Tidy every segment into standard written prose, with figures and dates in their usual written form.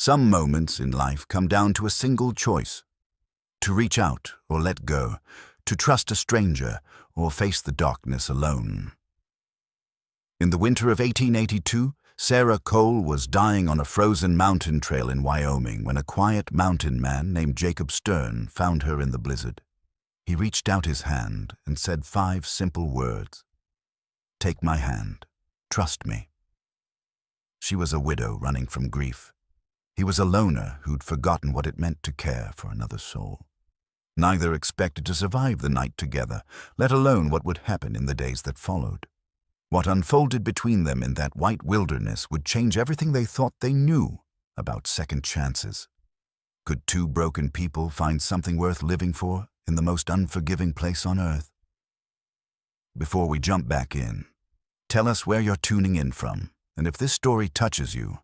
Some moments in life come down to a single choice: to reach out or let go, to trust a stranger or face the darkness alone. In the winter of 1882, Sarah Cole was dying on a frozen mountain trail in Wyoming when a quiet mountain man named Jacob Stern found her in the blizzard. He reached out his hand and said 5 simple words: "Take my hand. Trust me." She was a widow running from grief. He was a loner who'd forgotten what it meant to care for another soul. Neither expected to survive the night together, let alone what would happen in the days that followed. What unfolded between them in that white wilderness would change everything they thought they knew about second chances. Could 2 broken people find something worth living for in the most unforgiving place on earth? Before we jump back in, tell us where you're tuning in from, and if this story touches you,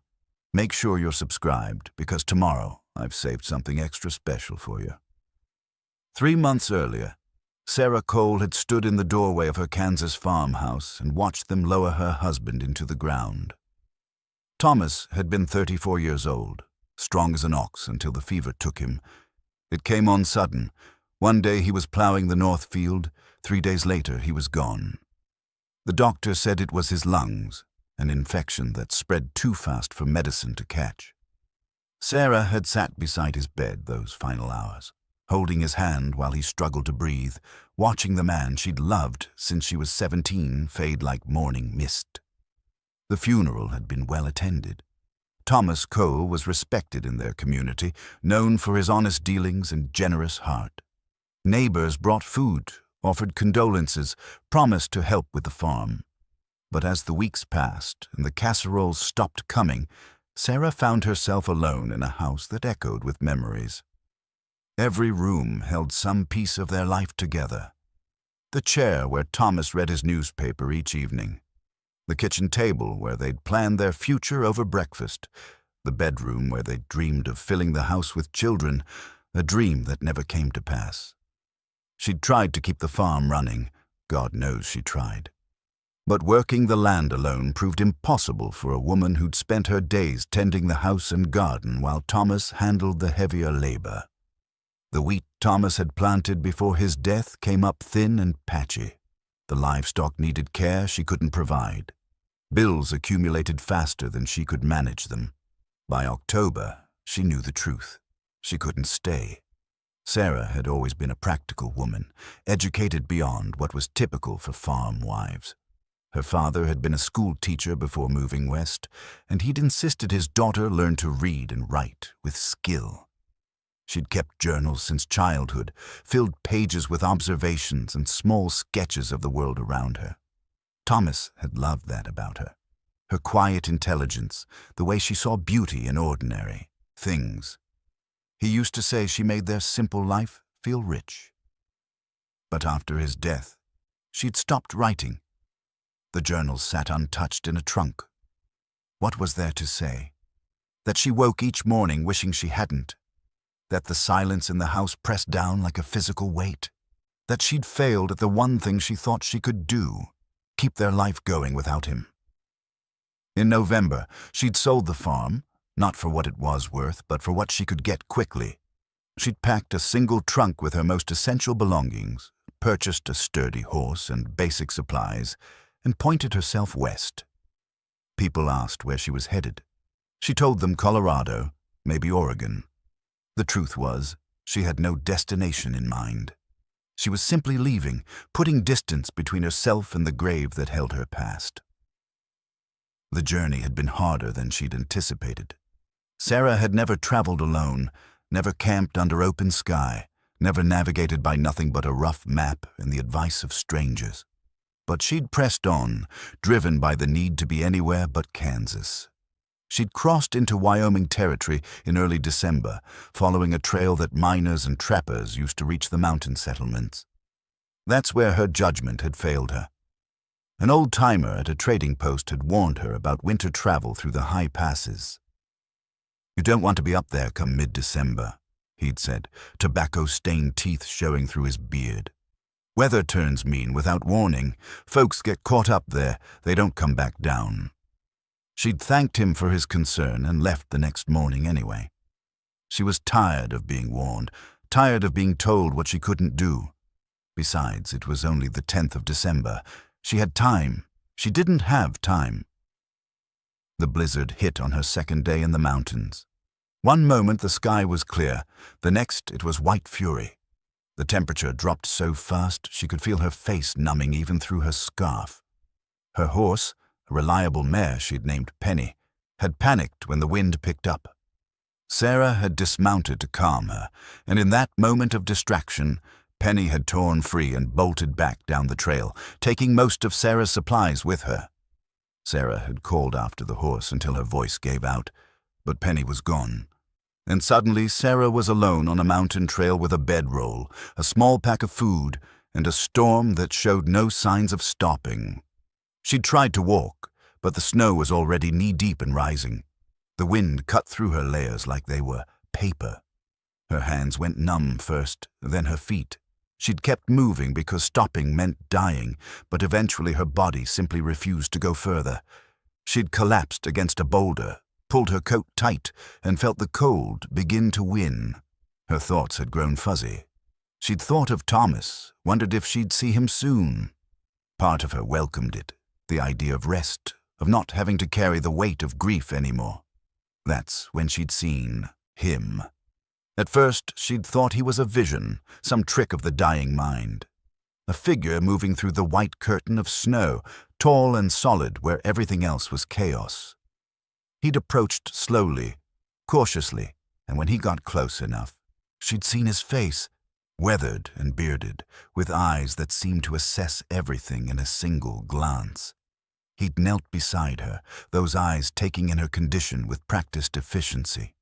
make sure you're subscribed, because tomorrow I've saved something extra special for you. 3 months earlier, Sarah Cole had stood in the doorway of her Kansas farmhouse and watched them lower her husband into the ground. Thomas had been 34 years old, strong as an ox until the fever took him. It came on sudden. One day he was plowing the north field, 3 days later he was gone. The doctor said it was his lungs, an infection that spread too fast for medicine to catch. Sarah had sat beside his bed those final hours, holding his hand while he struggled to breathe, watching the man she'd loved since she was 17 fade like morning mist. The funeral had been well attended. Thomas Cole was respected in their community, known for his honest dealings and generous heart. Neighbors brought food, offered condolences, promised to help with the farm. But as the weeks passed and the casseroles stopped coming, Sarah found herself alone in a house that echoed with memories. Every room held some piece of their life together. The chair where Thomas read his newspaper each evening. The kitchen table where they'd planned their future over breakfast. The bedroom where they'd dreamed of filling the house with children, a dream that never came to pass. She'd tried to keep the farm running. God knows she tried. But working the land alone proved impossible for a woman who'd spent her days tending the house and garden while Thomas handled the heavier labor. The wheat Thomas had planted before his death came up thin and patchy. The livestock needed care she couldn't provide. Bills accumulated faster than she could manage them. By October, she knew the truth. She couldn't stay. Sarah had always been a practical woman, educated beyond what was typical for farm wives. Her father had been a school teacher before moving west, and he'd insisted his daughter learn to read and write with skill. She'd kept journals since childhood, filled pages with observations and small sketches of the world around her. Thomas had loved that about her. Her quiet intelligence, the way she saw beauty in ordinary things. He used to say she made their simple life feel rich. But after his death, she'd stopped writing. The journals sat untouched in a trunk. What was there to say? That she woke each morning wishing she hadn't. That the silence in the house pressed down like a physical weight. That she'd failed at the one thing she thought she could do, keep their life going without him. In November, she'd sold the farm, not for what it was worth, but for what she could get quickly. She'd packed a single trunk with her most essential belongings, purchased a sturdy horse and basic supplies, and pointed herself west. People asked where she was headed. She told them Colorado, maybe Oregon. The truth was, she had no destination in mind. She was simply leaving, putting distance between herself and the grave that held her past. The journey had been harder than she'd anticipated. Sarah had never traveled alone, never camped under open sky, never navigated by nothing but a rough map and the advice of strangers. But she'd pressed on, driven by the need to be anywhere but Kansas. She'd crossed into Wyoming territory in early December, following a trail that miners and trappers used to reach the mountain settlements. That's where her judgment had failed her. An old-timer at a trading post had warned her about winter travel through the high passes. "You don't want to be up there come mid-December," he'd said, tobacco-stained teeth showing through his beard. "Weather turns mean without warning. Folks get caught up there, they don't come back down." She'd thanked him for his concern and left the next morning anyway. She was tired of being warned, tired of being told what she couldn't do. Besides, it was only the 10th of December. She had time. She didn't have time. The blizzard hit on her second day in the mountains. One moment the sky was clear, the next it was white fury. The temperature dropped so fast she could feel her face numbing even through her scarf. Her horse, a reliable mare she'd named Penny, had panicked when the wind picked up. Sarah had dismounted to calm her, and in that moment of distraction, Penny had torn free and bolted back down the trail, taking most of Sarah's supplies with her. Sarah had called after the horse until her voice gave out, but Penny was gone. And suddenly Sarah was alone on a mountain trail with a bedroll, a small pack of food, and a storm that showed no signs of stopping. She'd tried to walk, but the snow was already knee-deep and rising. The wind cut through her layers like they were paper. Her hands went numb first, then her feet. She'd kept moving because stopping meant dying, but eventually her body simply refused to go further. She'd collapsed against a boulder, pulled her coat tight, and felt the cold begin to win. Her thoughts had grown fuzzy. She'd thought of Thomas, wondered if she'd see him soon. Part of her welcomed it, the idea of rest, of not having to carry the weight of grief anymore. That's when she'd seen him. At first, she'd thought he was a vision, some trick of the dying mind. A figure moving through the white curtain of snow, tall and solid where everything else was chaos. He'd approached slowly, cautiously, and when he got close enough, she'd seen his face, weathered and bearded, with eyes that seemed to assess everything in a single glance. He'd knelt beside her, those eyes taking in her condition with practiced efficiency.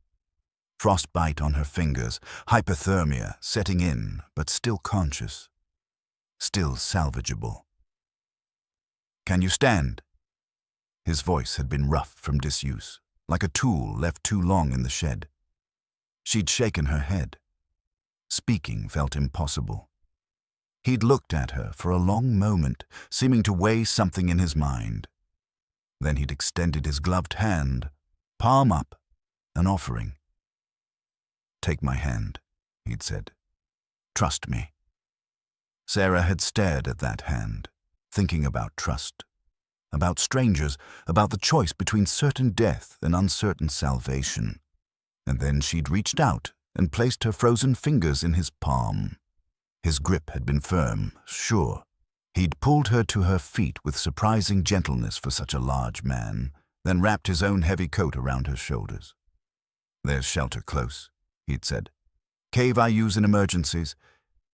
Frostbite on her fingers, hypothermia setting in, but still conscious. Still salvageable. "Can you stand?" His voice had been rough from disuse, like a tool left too long in the shed. She'd shaken her head. Speaking felt impossible. He'd looked at her for a long moment, seeming to weigh something in his mind. Then he'd extended his gloved hand, palm up, an offering. "Take my hand," he'd said. "Trust me." Sarah had stared at that hand, thinking about trust, about strangers, about the choice between certain death and uncertain salvation. And then she'd reached out and placed her frozen fingers in his palm. His grip had been firm, sure. He'd pulled her to her feet with surprising gentleness for such a large man, then wrapped his own heavy coat around her shoulders. "There's shelter close," he'd said. "Cave I use in emergencies.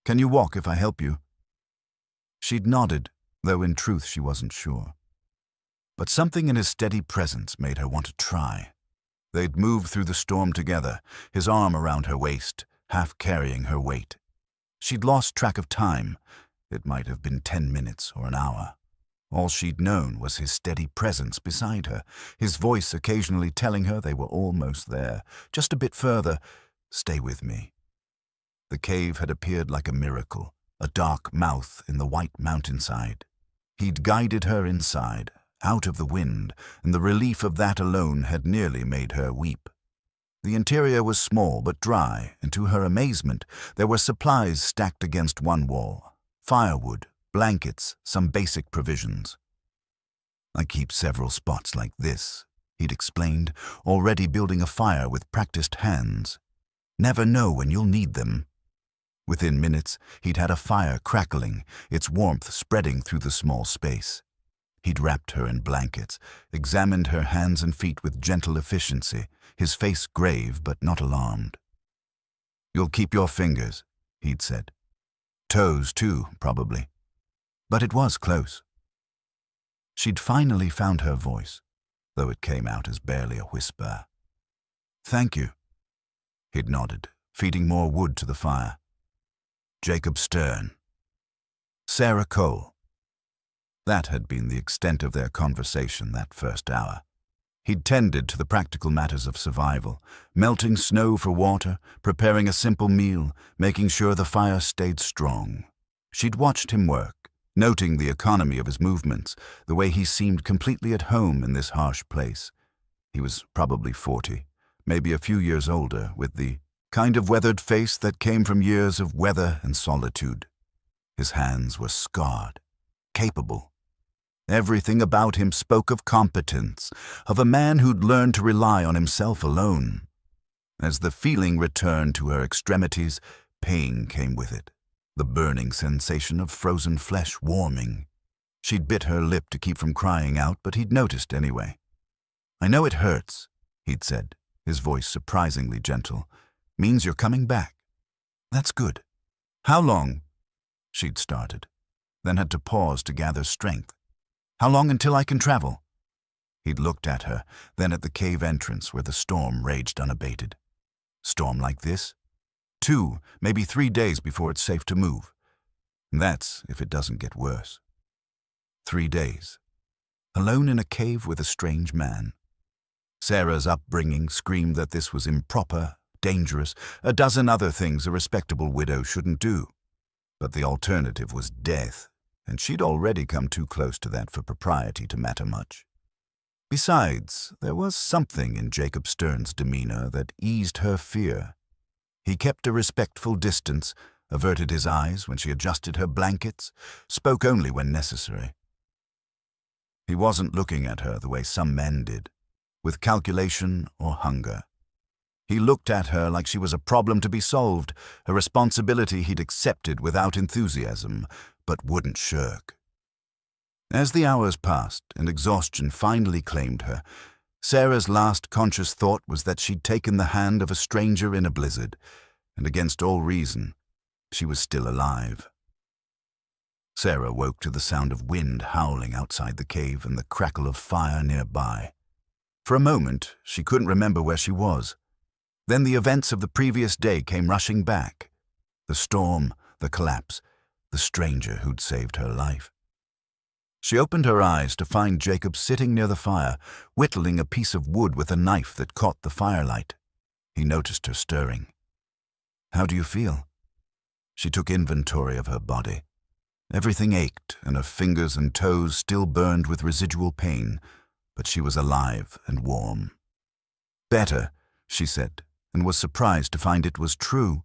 Can you walk if I help you?" She'd nodded, though in truth she wasn't sure. But something in his steady presence made her want to try. They'd moved through the storm together, his arm around her waist, half carrying her weight. She'd lost track of time. It might have been 10 minutes or an hour. All she'd known was his steady presence beside her, his voice occasionally telling her they were almost there, just a bit further. "Stay with me." The cave had appeared like a miracle, a dark mouth in the white mountainside. He'd guided her inside, out of the wind, and the relief of that alone had nearly made her weep. The interior was small but dry, and to her amazement, there were supplies stacked against one wall. Firewood, blankets, some basic provisions. "I keep several spots like this," he'd explained, already building a fire with practiced hands. "Never know when you'll need them." Within minutes, he'd had a fire crackling, its warmth spreading through the small space. He'd wrapped her in blankets, examined her hands and feet with gentle efficiency, his face grave but not alarmed. "You'll keep your fingers," he'd said. "Toes, too, probably." But it was close. She'd finally found her voice, though it came out as barely a whisper. "Thank you." He'd nodded, feeding more wood to the fire. "Jacob Stern." Sarah Cole. That had been the extent of their conversation that first hour. He'd tended to the practical matters of survival, melting snow for water, preparing a simple meal, making sure the fire stayed strong. She'd watched him work, noting the economy of his movements, the way he seemed completely at home in this harsh place. He was probably 40, maybe a few years older, with the kind of weathered face that came from years of weather and solitude. His hands were scarred, capable. Everything about him spoke of competence, of a man who'd learned to rely on himself alone. As the feeling returned to her extremities, pain came with it, the burning sensation of frozen flesh warming. She'd bit her lip to keep from crying out, but he'd noticed anyway. "I know it hurts," he'd said, his voice surprisingly gentle. "Means you're coming back. That's good. How long?" She'd started, then had to pause to gather strength. "How long until I can travel?" He'd looked at her, then at the cave entrance where the storm raged unabated. Storm like this? 2, maybe 3 days before it's safe to move. That's if it doesn't get worse. 3 days. Alone in a cave with a strange man. Sarah's upbringing screamed that this was improper, dangerous, a dozen other things a respectable widow shouldn't do. But the alternative was death, and she'd already come too close to that for propriety to matter much. Besides, there was something in Jacob Stern's demeanor that eased her fear. He kept a respectful distance, averted his eyes when she adjusted her blankets, spoke only when necessary. He wasn't looking at her the way some men did, with calculation or hunger. He looked at her like she was a problem to be solved, a responsibility he'd accepted without enthusiasm, but wouldn't shirk. As the hours passed and exhaustion finally claimed her, Sarah's last conscious thought was that she'd taken the hand of a stranger in a blizzard, and against all reason, she was still alive. Sarah woke to the sound of wind howling outside the cave and the crackle of fire nearby. For a moment, she couldn't remember where she was. Then the events of the previous day came rushing back. The storm, the collapse, the stranger who'd saved her life. She opened her eyes to find Jacob sitting near the fire, whittling a piece of wood with a knife that caught the firelight. He noticed her stirring. "How do you feel?" She took inventory of her body. Everything ached, and her fingers and toes still burned with residual pain, but she was alive and warm. "Better," she said, and was surprised to find it was true.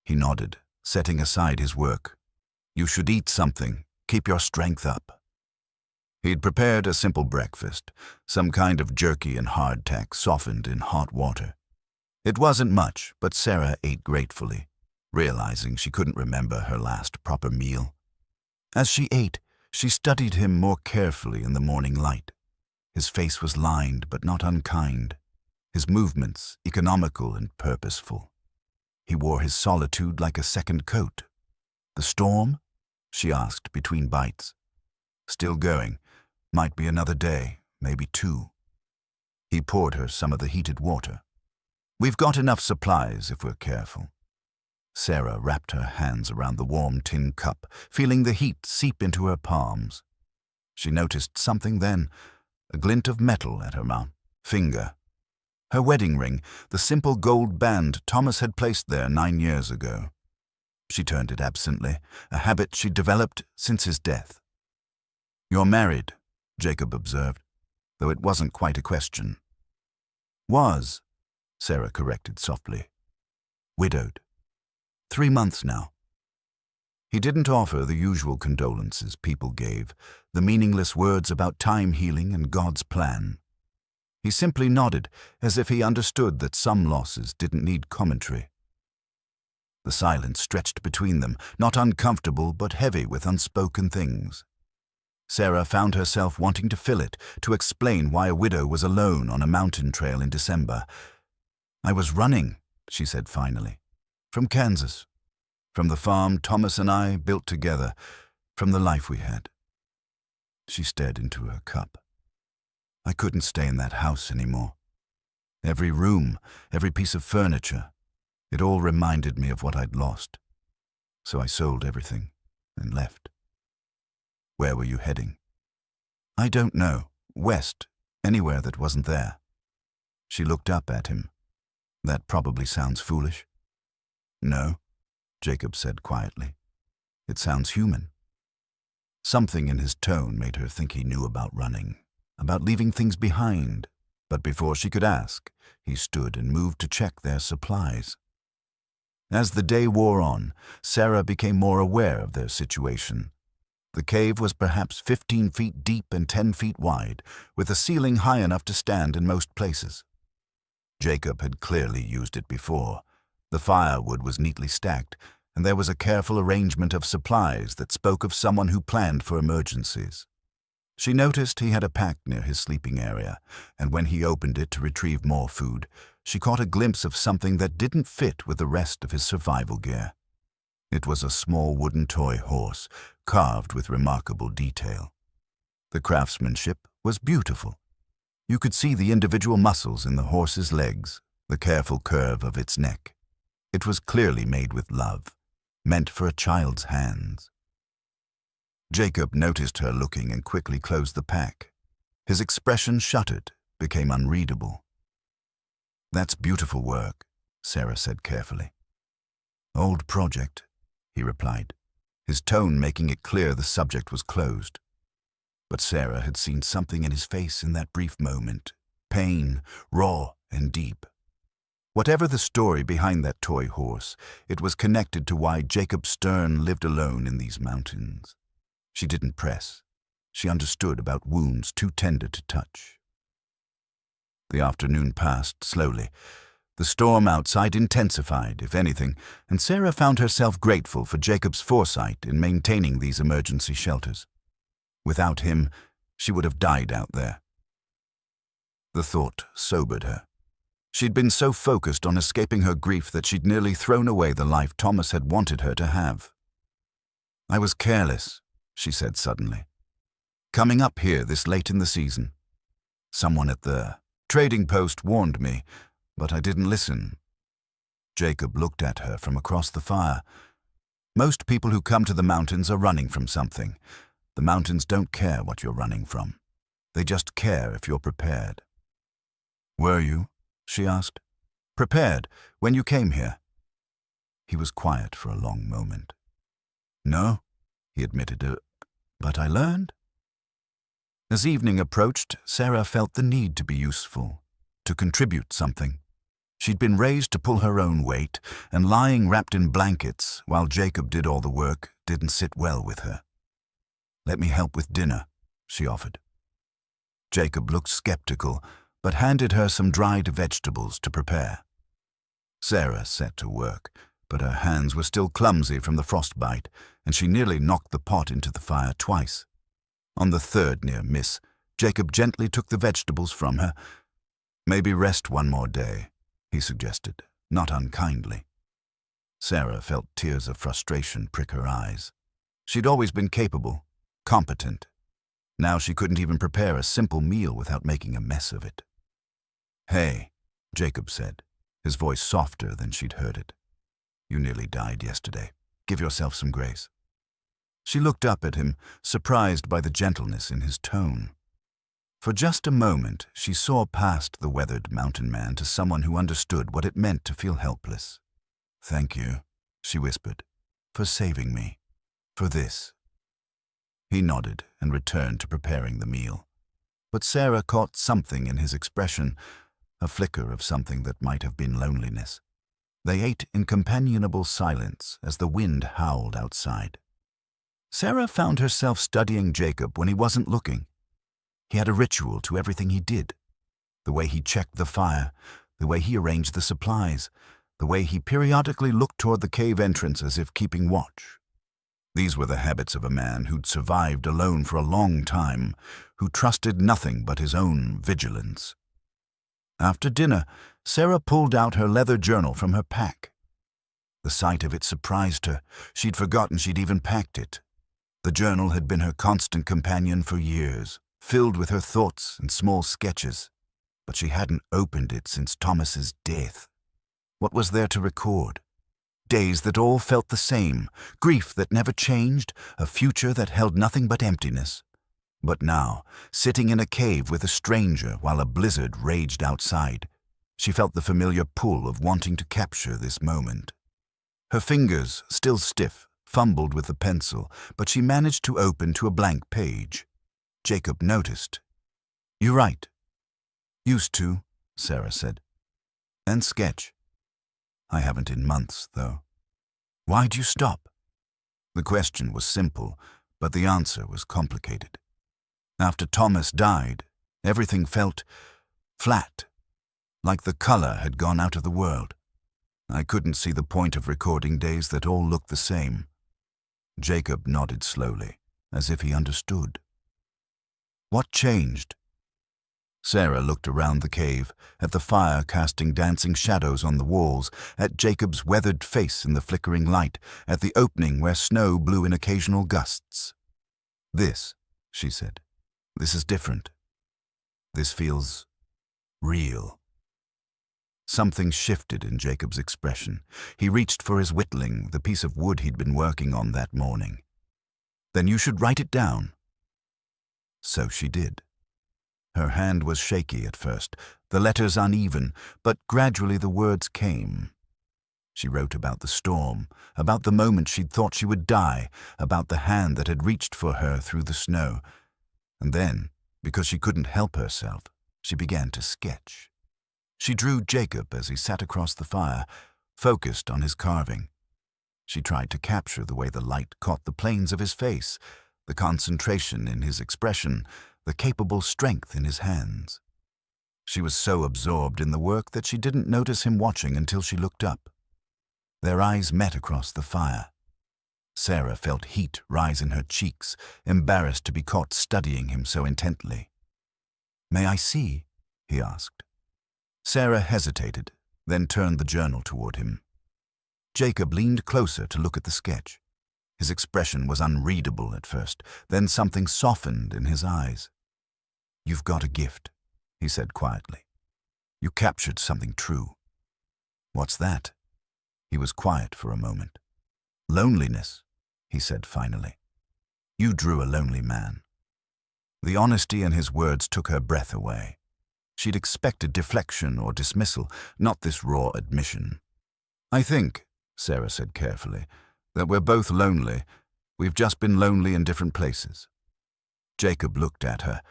He nodded, setting aside his work. "You should eat something. Keep your strength up." He'd prepared a simple breakfast, some kind of jerky and hardtack softened in hot water. It wasn't much, but Sarah ate gratefully, realizing she couldn't remember her last proper meal. As she ate, she studied him more carefully in the morning light. His face was lined but not unkind, his movements economical and purposeful. He wore his solitude like a second coat. "The storm?" she asked between bites. "Still going. Might be another day, maybe 2. He poured her some of the heated water. "We've got enough supplies if we're careful." Sarah wrapped her hands around the warm tin cup, feeling the heat seep into her palms. She noticed something then, a glint of metal at her finger. Her wedding ring, the simple gold band Thomas had placed there 9 years ago. She turned it absently, a habit she'd developed since his death. "You're married," Jacob observed, though it wasn't quite a question. "Was," Sarah corrected softly. "Widowed. 3 months now." He didn't offer the usual condolences people gave, the meaningless words about time healing and God's plan. He simply nodded, as if he understood that some losses didn't need commentary. The silence stretched between them, not uncomfortable but heavy with unspoken things. Sarah found herself wanting to fill it, to explain why a widow was alone on a mountain trail in December. "I was running," she said finally, "from Kansas, from the farm Thomas and I built together, from the life we had." She stared into her cup. "I couldn't stay in that house anymore. Every room, every piece of furniture, it all reminded me of what I'd lost. So I sold everything and left." "Where were you heading?" "I don't know. West, anywhere that wasn't there." She looked up at him. "That probably sounds foolish." "No," Jacob said quietly. "It sounds human." Something in his tone made her think he knew about running, about leaving things behind. But before she could ask, he stood and moved to check their supplies. As the day wore on, Sarah became more aware of their situation. The cave was perhaps 15 feet deep and 10 feet wide, with a ceiling high enough to stand in most places. Jacob had clearly used it before. The firewood was neatly stacked, and there was a careful arrangement of supplies that spoke of someone who planned for emergencies. She noticed he had a pack near his sleeping area, and when he opened it to retrieve more food, she caught a glimpse of something that didn't fit with the rest of his survival gear. It was a small wooden toy horse, carved with remarkable detail. The craftsmanship was beautiful. You could see the individual muscles in the horse's legs, the careful curve of its neck. It was clearly made with love, meant for a child's hands. Jacob noticed her looking and quickly closed the pack. His expression shuttered, became unreadable. "That's beautiful work," Sarah said carefully. "Old project," he replied, his tone making it clear the subject was closed. But Sarah had seen something in his face in that brief moment, pain, raw and deep. Whatever the story behind that toy horse, it was connected to why Jacob Stern lived alone in these mountains. She didn't press. She understood about wounds too tender to touch. The afternoon passed slowly. The storm outside intensified, if anything, and Sarah found herself grateful for Jacob's foresight in maintaining these emergency shelters. Without him, she would have died out there. The thought sobered her. She'd been so focused on escaping her grief that she'd nearly thrown away the life Thomas had wanted her to have. "I was careless," she said suddenly. "Coming up here this late in the season. Someone at the trading post warned me, but I didn't listen." Jacob looked at her from across the fire. "Most people who come to the mountains are running from something. The mountains don't care what you're running from. They just care if you're prepared." "Were you?" she asked. "Prepared when you came here?" He was quiet for a long moment. "No," he admitted, "but I learned." As evening approached, Sarah felt the need to be useful, to contribute something. She'd been raised to pull her own weight, and lying wrapped in blankets while Jacob did all the work didn't sit well with her. "Let me help with dinner," she offered. Jacob looked skeptical, but handed her some dried vegetables to prepare. Sarah set to work, but her hands were still clumsy from the frostbite, and she nearly knocked the pot into the fire twice. On the third near miss, Jacob gently took the vegetables from her. "Maybe rest one more day," he suggested, not unkindly. Sarah felt tears of frustration prick her eyes. She'd always been capable, competent. Now she couldn't even prepare a simple meal without making a mess of it. "Hey," Jacob said, his voice softer than she'd heard it. "You nearly died yesterday. Give yourself some grace." She looked up at him, surprised by the gentleness in his tone. For just a moment, she saw past the weathered mountain man to someone who understood what it meant to feel helpless. "Thank you," she whispered, "for saving me. For this." He nodded and returned to preparing the meal. But Sarah caught something in his expression, a flicker of something that might have been loneliness. They ate in companionable silence as the wind howled outside. Sarah found herself studying Jacob when he wasn't looking. He had a ritual to everything he did. The way he checked the fire, the way he arranged the supplies, the way he periodically looked toward the cave entrance as if keeping watch. These were the habits of a man who'd survived alone for a long time, who trusted nothing but his own vigilance. After dinner, Sarah pulled out her leather journal from her pack. The sight of it surprised her. She'd forgotten she'd even packed it. The journal had been her constant companion for years, filled with her thoughts and small sketches, but she hadn't opened it since Thomas's death. What was there to record? Days that all felt the same, grief that never changed, a future that held nothing but emptiness. But now, sitting in a cave with a stranger while a blizzard raged outside, she felt the familiar pull of wanting to capture this moment. Her fingers, still stiff, fumbled with the pencil, but she managed to open to a blank page. Jacob noticed. "You write?" "Used to," Sarah said. "And sketch?" "I haven't in months, though." "Why'd you stop?" The question was simple, but the answer was complicated. After Thomas died, everything felt flat, like the color had gone out of the world. I couldn't see the point of recording days that all looked the same. Jacob nodded slowly, as if he understood. "What changed?" Sarah looked around the cave, at the fire casting dancing shadows on the walls, at Jacob's weathered face in the flickering light, at the opening where snow blew in occasional gusts. "This," she said, "this is different. This feels real." Something shifted in Jacob's expression. He reached for his whittling, the piece of wood he'd been working on that morning. "Then you should write it down." So she did. Her hand was shaky at first, the letters uneven, but gradually the words came. She wrote about the storm, about the moment she'd thought she would die, about the hand that had reached for her through the snow. And then, because she couldn't help herself, she began to sketch. She drew Jacob as he sat across the fire, focused on his carving. She tried to capture the way the light caught the planes of his face, the concentration in his expression, the capable strength in his hands. She was so absorbed in the work that she didn't notice him watching until she looked up. Their eyes met across the fire. Sarah felt heat rise in her cheeks, embarrassed to be caught studying him so intently. "May I see?" he asked. Sarah hesitated, then turned the journal toward him. Jacob leaned closer to look at the sketch. His expression was unreadable at first, then something softened in his eyes. "You've got a gift," he said quietly. "You captured something true." "What's that?" He was quiet for a moment. "Loneliness," he said finally. "You drew a lonely man." The honesty in his words took her breath away. She'd expected deflection or dismissal, not this raw admission. "I think," Sarah said carefully, "that we're both lonely. We've just been lonely in different places." Jacob looked at her,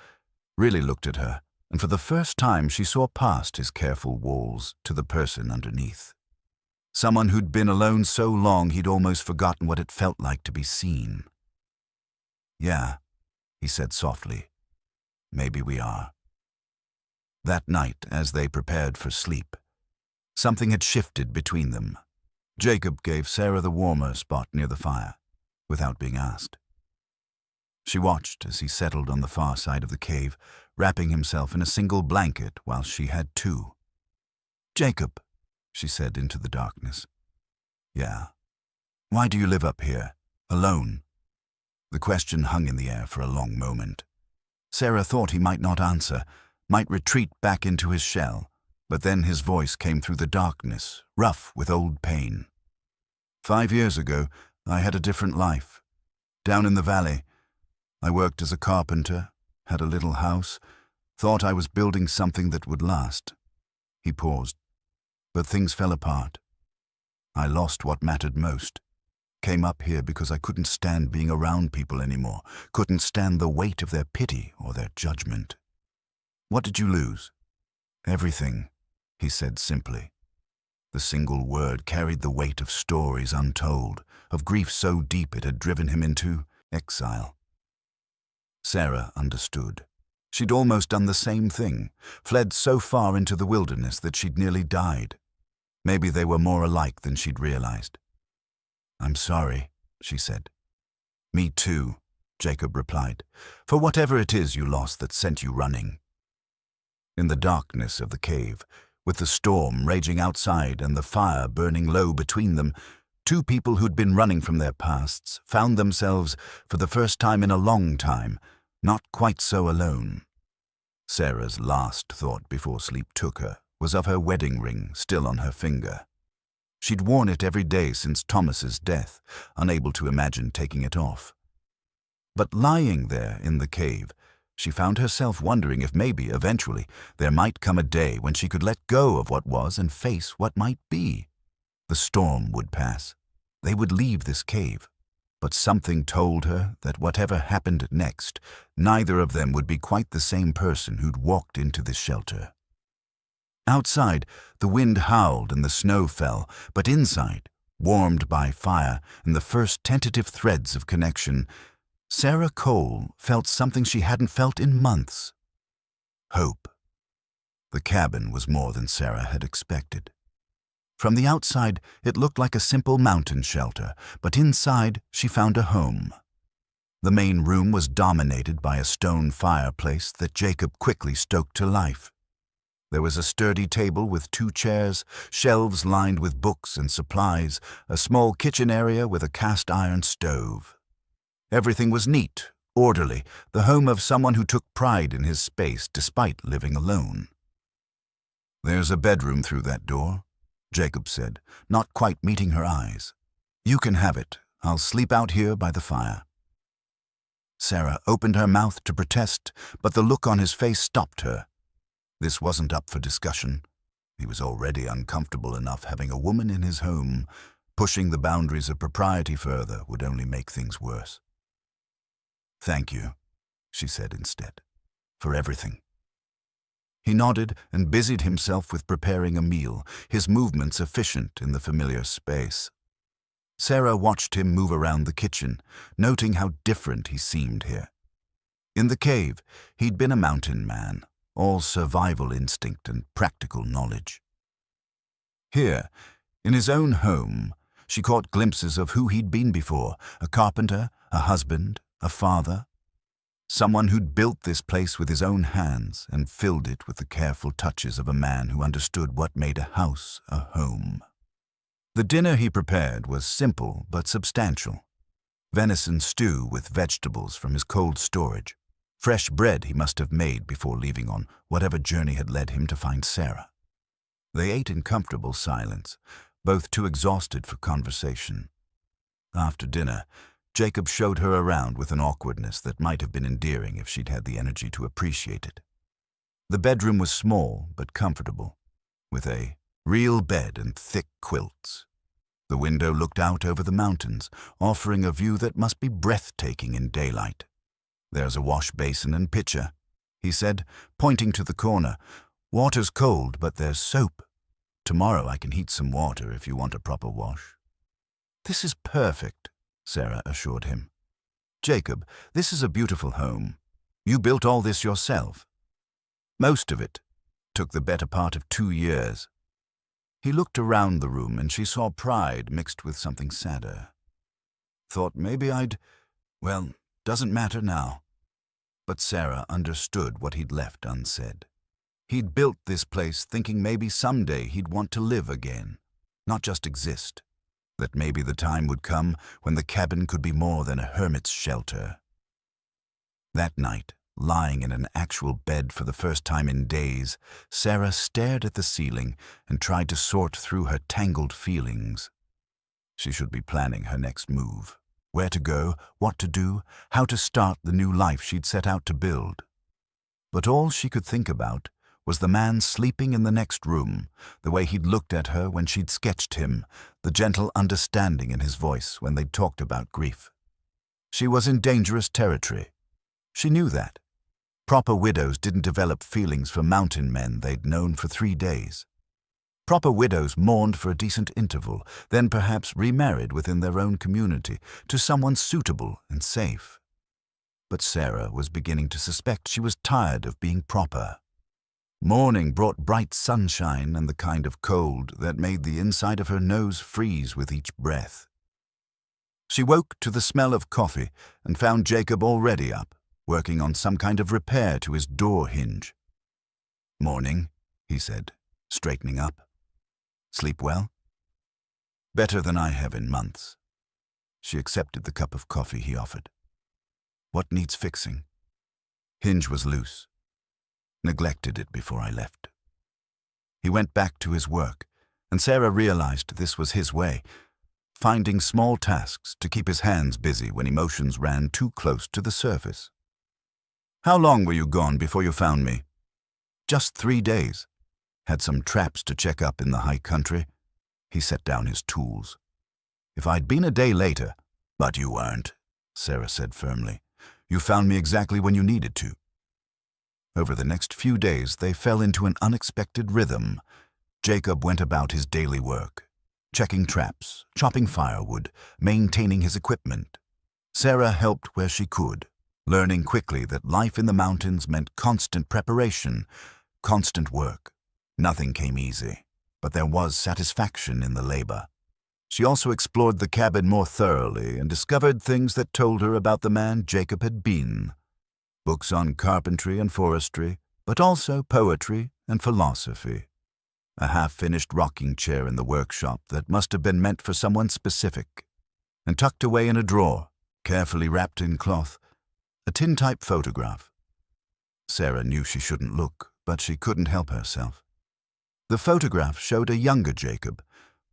really looked at her, and for the first time she saw past his careful walls to the person underneath. Someone who'd been alone so long he'd almost forgotten what it felt like to be seen. "Yeah," he said softly, "maybe we are." That night, as they prepared for sleep, something had shifted between them. Jacob gave Sarah the warmer spot near the fire, without being asked. She watched as he settled on the far side of the cave, wrapping himself in a single blanket while she had two. "Jacob," she said into the darkness. "Yeah. Why do you live up here, alone?" The question hung in the air for a long moment. Sarah thought he might not answer, might retreat back into his shell, but then his voice came through the darkness, rough with old pain. 5 years ago, I had a different life. Down in the valley, I worked as a carpenter, had a little house, thought I was building something that would last." He paused. "But things fell apart. I lost what mattered most. Came up here because I couldn't stand being around people anymore, couldn't stand the weight of their pity or their judgment." "What did you lose?" "Everything," he said simply. The single word carried the weight of stories untold, of grief so deep it had driven him into exile. Sarah understood. She'd almost done the same thing, fled so far into the wilderness that she'd nearly died. Maybe they were more alike than she'd realized. "I'm sorry," she said. "Me too," Jacob replied, "for whatever it is you lost that sent you running." In the darkness of the cave, with the storm raging outside and the fire burning low between them, two people who'd been running from their pasts found themselves, for the first time in a long time, not quite so alone. Sarah's last thought before sleep took her was of her wedding ring still on her finger. She'd worn it every day since Thomas's death, unable to imagine taking it off. But lying there in the cave, she found herself wondering if maybe, eventually, there might come a day when she could let go of what was and face what might be. The storm would pass. They would leave this cave. But something told her that whatever happened next, neither of them would be quite the same person who'd walked into this shelter. Outside, the wind howled and the snow fell, but inside, warmed by fire and the first tentative threads of connection, Sarah Cole felt something she hadn't felt in months. Hope. The cabin was more than Sarah had expected. From the outside, it looked like a simple mountain shelter, but inside she found a home. The main room was dominated by a stone fireplace that Jacob quickly stoked to life. There was a sturdy table with 2 chairs, shelves lined with books and supplies, a small kitchen area with a cast-iron stove. Everything was neat, orderly, the home of someone who took pride in his space despite living alone. "There's a bedroom through that door," Jacob said, not quite meeting her eyes. "You can have it. I'll sleep out here by the fire." Sarah opened her mouth to protest, but the look on his face stopped her. This wasn't up for discussion. He was already uncomfortable enough having a woman in his home. Pushing the boundaries of propriety further would only make things worse. "Thank you," she said instead, "for everything." He nodded and busied himself with preparing a meal, his movements efficient in the familiar space. Sarah watched him move around the kitchen, noting how different he seemed here. In the cave, he'd been a mountain man, all survival instinct and practical knowledge. Here, in his own home, she caught glimpses of who he'd been before, a carpenter, a husband, a father. Someone who'd built this place with his own hands and filled it with the careful touches of a man who understood what made a house a home. The dinner he prepared was simple but substantial. Venison stew with vegetables from his cold storage. Fresh bread he must have made before leaving on whatever journey had led him to find Sarah. They ate in comfortable silence, both too exhausted for conversation. After dinner, Jacob showed her around with an awkwardness that might have been endearing if she'd had the energy to appreciate it. The bedroom was small but comfortable, with a real bed and thick quilts. The window looked out over the mountains, offering a view that must be breathtaking in daylight. "There's a wash basin and pitcher," he said, pointing to the corner. "Water's cold, but there's soap. Tomorrow I can heat some water if you want a proper wash." "This is perfect," Sarah assured him. "Jacob, this is a beautiful home. You built all this yourself." "Most of it. Took the better part of 2 years." He looked around the room and she saw pride mixed with something sadder. "Thought maybe well, doesn't matter now." But Sarah understood what he'd left unsaid. He'd built this place thinking maybe someday he'd want to live again, not just exist. That maybe the time would come when the cabin could be more than a hermit's shelter. That night, lying in an actual bed for the first time in days, Sarah stared at the ceiling and tried to sort through her tangled feelings. She should be planning her next move. Where to go, what to do, how to start the new life she'd set out to build. But all she could think about was the man sleeping in the next room, the way he'd looked at her when she'd sketched him, the gentle understanding in his voice when they'd talked about grief. She was in dangerous territory. She knew that. Proper widows didn't develop feelings for mountain men they'd known for 3 days. Proper widows mourned for a decent interval, then perhaps remarried within their own community to someone suitable and safe. But Sarah was beginning to suspect she was tired of being proper. Morning brought bright sunshine and the kind of cold that made the inside of her nose freeze with each breath. She woke to the smell of coffee and found Jacob already up, working on some kind of repair to his door hinge. "Morning," he said, straightening up. "Sleep well?" "Better than I have in months." She accepted the cup of coffee he offered. "What needs fixing?" "Hinge was loose. Neglected it before I left." He went back to his work, and Sarah realized this was his way, finding small tasks to keep his hands busy when emotions ran too close to the surface. "How long were you gone before you found me?" "Just 3 days. Had some traps to check up in the high country." He set down his tools. "If I'd been a day later, But you weren't, Sarah said firmly. You found me exactly when you needed to. Over the next few days, they fell into an unexpected rhythm. Jacob went about his daily work, checking traps, chopping firewood, maintaining his equipment. Sarah helped where she could, learning quickly that life in the mountains meant constant preparation, constant work. Nothing came easy, but there was satisfaction in the labor. She also explored the cabin more thoroughly and discovered things that told her about the man Jacob had been. Books on carpentry and forestry, but also poetry and philosophy. A half-finished rocking chair in the workshop that must have been meant for someone specific. And tucked away in a drawer, carefully wrapped in cloth, a tintype photograph. Sarah knew she shouldn't look, but she couldn't help herself. The photograph showed a younger Jacob,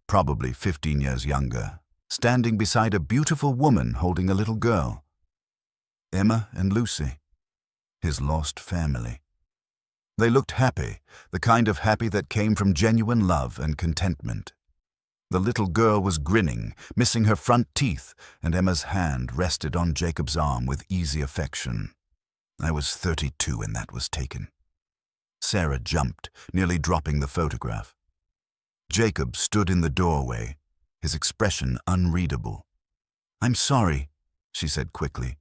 probably 15 years younger, standing beside a beautiful woman holding a little girl. Emma and Lucy, his lost family. They looked happy, the kind of happy that came from genuine love and contentment. The little girl was grinning, missing her front teeth, and Emma's hand rested on Jacob's arm with easy affection. I was 32 when that was taken. Sarah jumped, nearly dropping the photograph. Jacob stood in the doorway, his expression unreadable. "I'm sorry," she said quickly.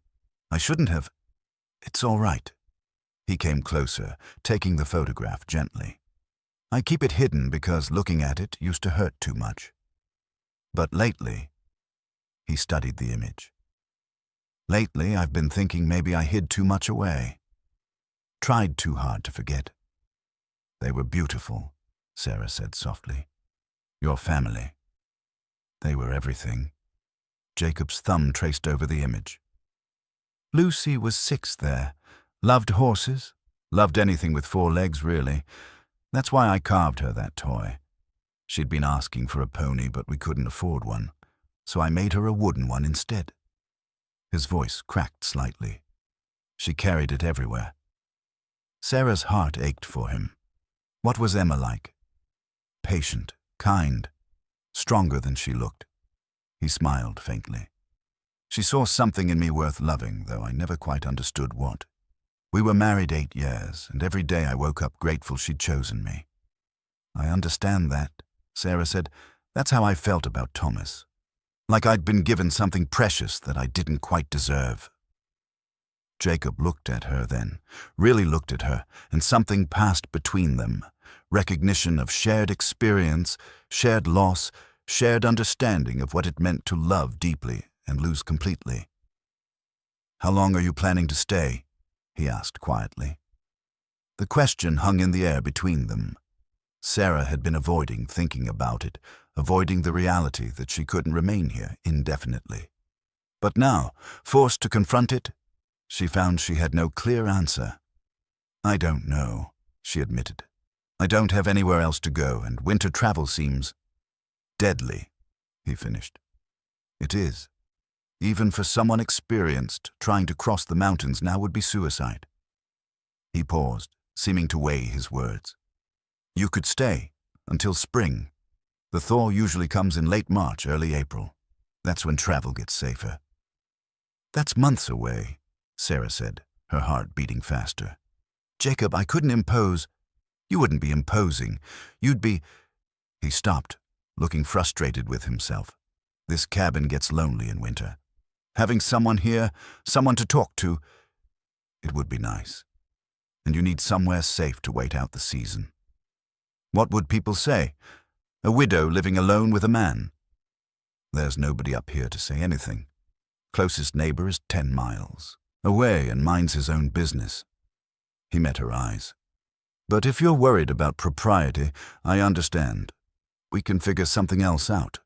"I shouldn't have. It's all right." He came closer, taking the photograph gently. "I keep it hidden because looking at it used to hurt too much. But lately," he studied the image. "Lately, I've been thinking maybe I hid too much away. Tried too hard to forget." "They were beautiful," Sarah said softly. "Your family. They were everything." Jacob's thumb traced over the image. "Lucy was 6 there. Loved horses. Loved anything with 4 legs, really. That's why I carved her that toy. She'd been asking for a pony, but we couldn't afford one, so I made her a wooden one instead." His voice cracked slightly. She carried it everywhere. Sarah's heart ached for him. What was Emma like? Patient, kind, stronger than she looked. He smiled faintly. "She saw something in me worth loving, though I never quite understood what. We were married 8 years, and every day I woke up grateful she'd chosen me." "I understand that," Sarah said. "That's how I felt about Thomas. Like I'd been given something precious that I didn't quite deserve." Jacob looked at her then, really looked at her, and something passed between them. Recognition of shared experience, shared loss, shared understanding of what it meant to love deeply and lose completely. "How long are you planning to stay?" he asked quietly. The question hung in the air between them. Sarah had been avoiding thinking about it, avoiding the reality that she couldn't remain here indefinitely. But now, forced to confront it, she found she had no clear answer. "I don't know," she admitted. "I don't have anywhere else to go, and winter travel seems deadly," he finished. "It is. Even for someone experienced, trying to cross the mountains now would be suicide." He paused, seeming to weigh his words. "You could stay until spring. The thaw usually comes in late March, early April. That's when travel gets safer." "That's months away," Sarah said, her heart beating faster. "Jacob, I couldn't impose." "You wouldn't be imposing. You'd be—" He stopped, looking frustrated with himself. This cabin gets lonely in winter. Having someone here, someone to talk to, it would be nice. And you need somewhere safe to wait out the season. What would people say? A widow living alone with a man? There's nobody up here to say anything. Closest neighbor is 10 miles away and minds his own business. He met her eyes. But if you're worried about propriety, I understand. We can figure something else out.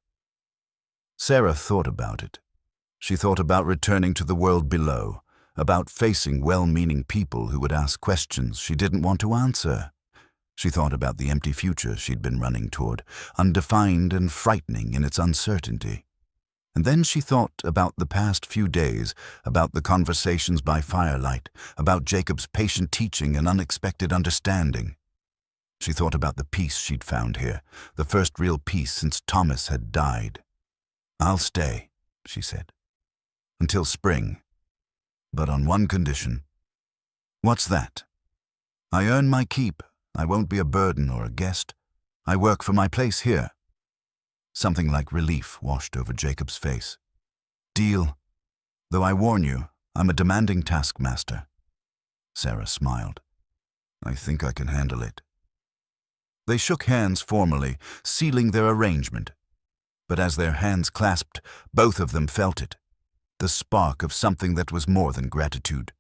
Sarah thought about it. She thought about returning to the world below, about facing well-meaning people who would ask questions she didn't want to answer. She thought about the empty future she'd been running toward, undefined and frightening in its uncertainty. And then she thought about the past few days, about the conversations by firelight, about Jacob's patient teaching and unexpected understanding. She thought about the peace she'd found here, the first real peace since Thomas had died. "I'll stay," she said. until spring, but on one condition. What's that? I earn my keep. I won't be a burden or a guest. I work for my place here. Something like relief washed over Jacob's face. Deal. Though I warn you, I'm a demanding taskmaster. Sarah smiled. I think I can handle it. They shook hands formally, sealing their arrangement. But as their hands clasped, both of them felt it. The spark of something that was more than gratitude,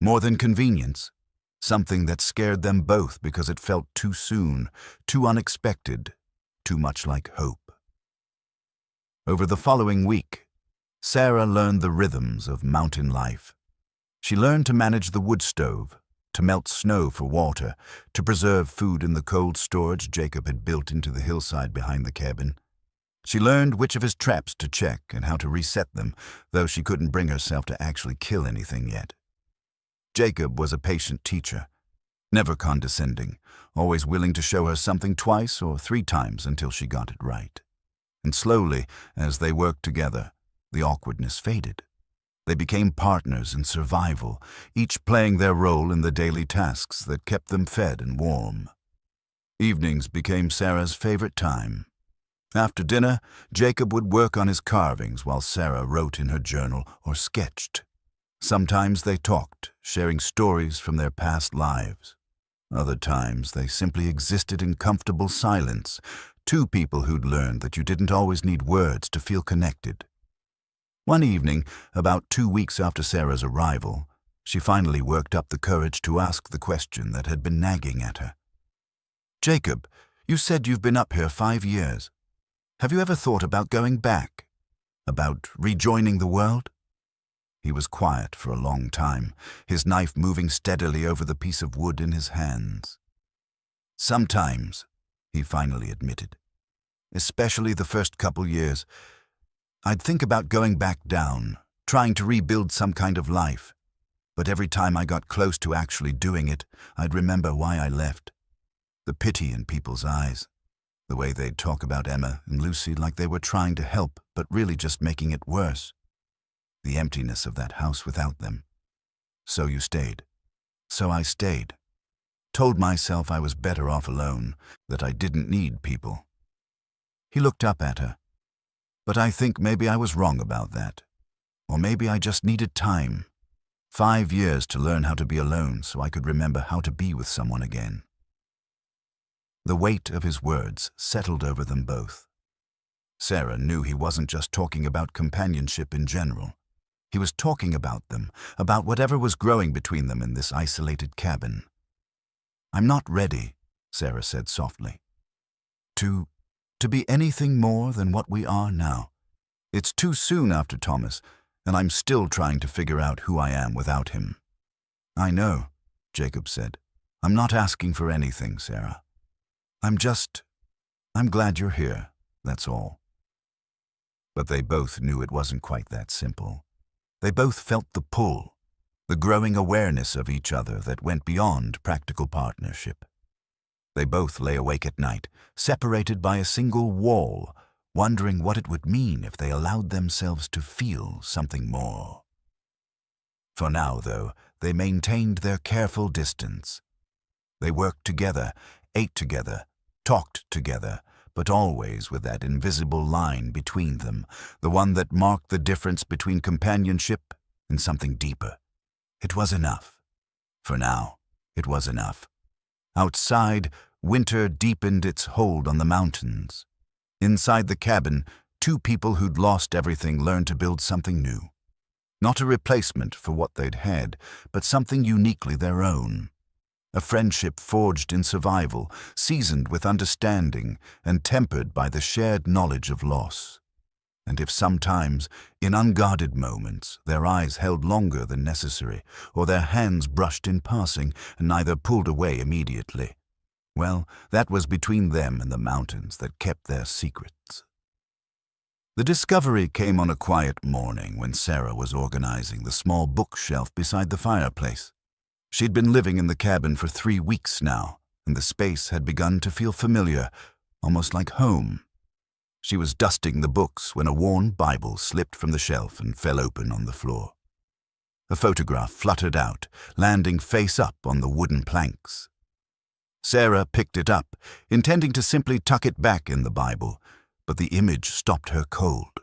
more than convenience, something that scared them both because it felt too soon, too unexpected, too much like hope. Over the following week, Sarah learned the rhythms of mountain life. She learned to manage the wood stove, to melt snow for water, to preserve food in the cold storage Jacob had built into the hillside behind the cabin. She learned which of his traps to check and how to reset them, though she couldn't bring herself to actually kill anything yet. Jacob was a patient teacher, never condescending, always willing to show her something twice or 3 times until she got it right. And slowly, as they worked together, the awkwardness faded. They became partners in survival, each playing their role in the daily tasks that kept them fed and warm. Evenings became Sarah's favorite time. After dinner, Jacob would work on his carvings while Sarah wrote in her journal or sketched. Sometimes they talked, sharing stories from their past lives. Other times they simply existed in comfortable silence, 2 people who'd learned that you didn't always need words to feel connected. One evening, about 2 weeks after Sarah's arrival, she finally worked up the courage to ask the question that had been nagging at her. Jacob, you said you've been up here 5 years. Have you ever thought about going back? About rejoining the world? He was quiet for a long time, his knife moving steadily over the piece of wood in his hands. Sometimes, he finally admitted. Especially the first couple years. I'd think about going back down, trying to rebuild some kind of life. But every time I got close to actually doing it, I'd remember why I left. The pity in people's eyes. The way they'd talk about Emma and Lucy like they were trying to help, but really just making it worse. The emptiness of that house without them. So you stayed. So I stayed. Told myself I was better off alone, that I didn't need people. He looked up at her. But I think maybe I was wrong about that. Or maybe I just needed time. 5 years to learn how to be alone so I could remember how to be with someone again. The weight of his words settled over them both. Sarah knew he wasn't just talking about companionship in general. He was talking about them, about whatever was growing between them in this isolated cabin. I'm not ready, Sarah said softly. To be anything more than what we are now. It's too soon after Thomas, and I'm still trying to figure out who I am without him. I know, Jacob said. I'm not asking for anything, Sarah. I'm glad you're here, that's all. But they both knew it wasn't quite that simple. They both felt the pull, the growing awareness of each other that went beyond practical partnership. They both lay awake at night, separated by a single wall, wondering what it would mean if they allowed themselves to feel something more. For now, though, they maintained their careful distance. They worked together, ate together, talked together, but always with that invisible line between them, the one that marked the difference between companionship and something deeper. It was enough. For now, it was enough. Outside, winter deepened its hold on the mountains. Inside the cabin, 2 people who'd lost everything learned to build something new. Not a replacement for what they'd had, but something uniquely their own. A friendship forged in survival, seasoned with understanding, and tempered by the shared knowledge of loss. And if sometimes, in unguarded moments, their eyes held longer than necessary, or their hands brushed in passing and neither pulled away immediately, well, that was between them and the mountains that kept their secrets. The discovery came on a quiet morning when Sarah was organizing the small bookshelf beside the fireplace. She'd been living in the cabin for 3 weeks now, and the space had begun to feel familiar, almost like home. She was dusting the books when a worn Bible slipped from the shelf and fell open on the floor. A photograph fluttered out, landing face up on the wooden planks. Sarah picked it up, intending to simply tuck it back in the Bible, but the image stopped her cold.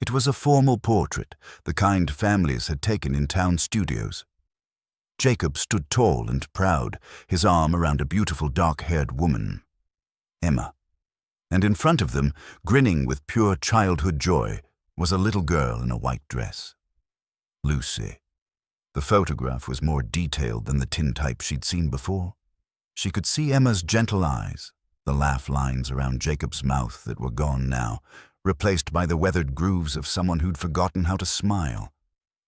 It was a formal portrait, the kind families had taken in town studios. Jacob stood tall and proud, his arm around a beautiful dark-haired woman, Emma. And in front of them, grinning with pure childhood joy, was a little girl in a white dress. Lucy. The photograph was more detailed than the tintype she'd seen before. She could see Emma's gentle eyes, the laugh lines around Jacob's mouth that were gone now, replaced by the weathered grooves of someone who'd forgotten how to smile.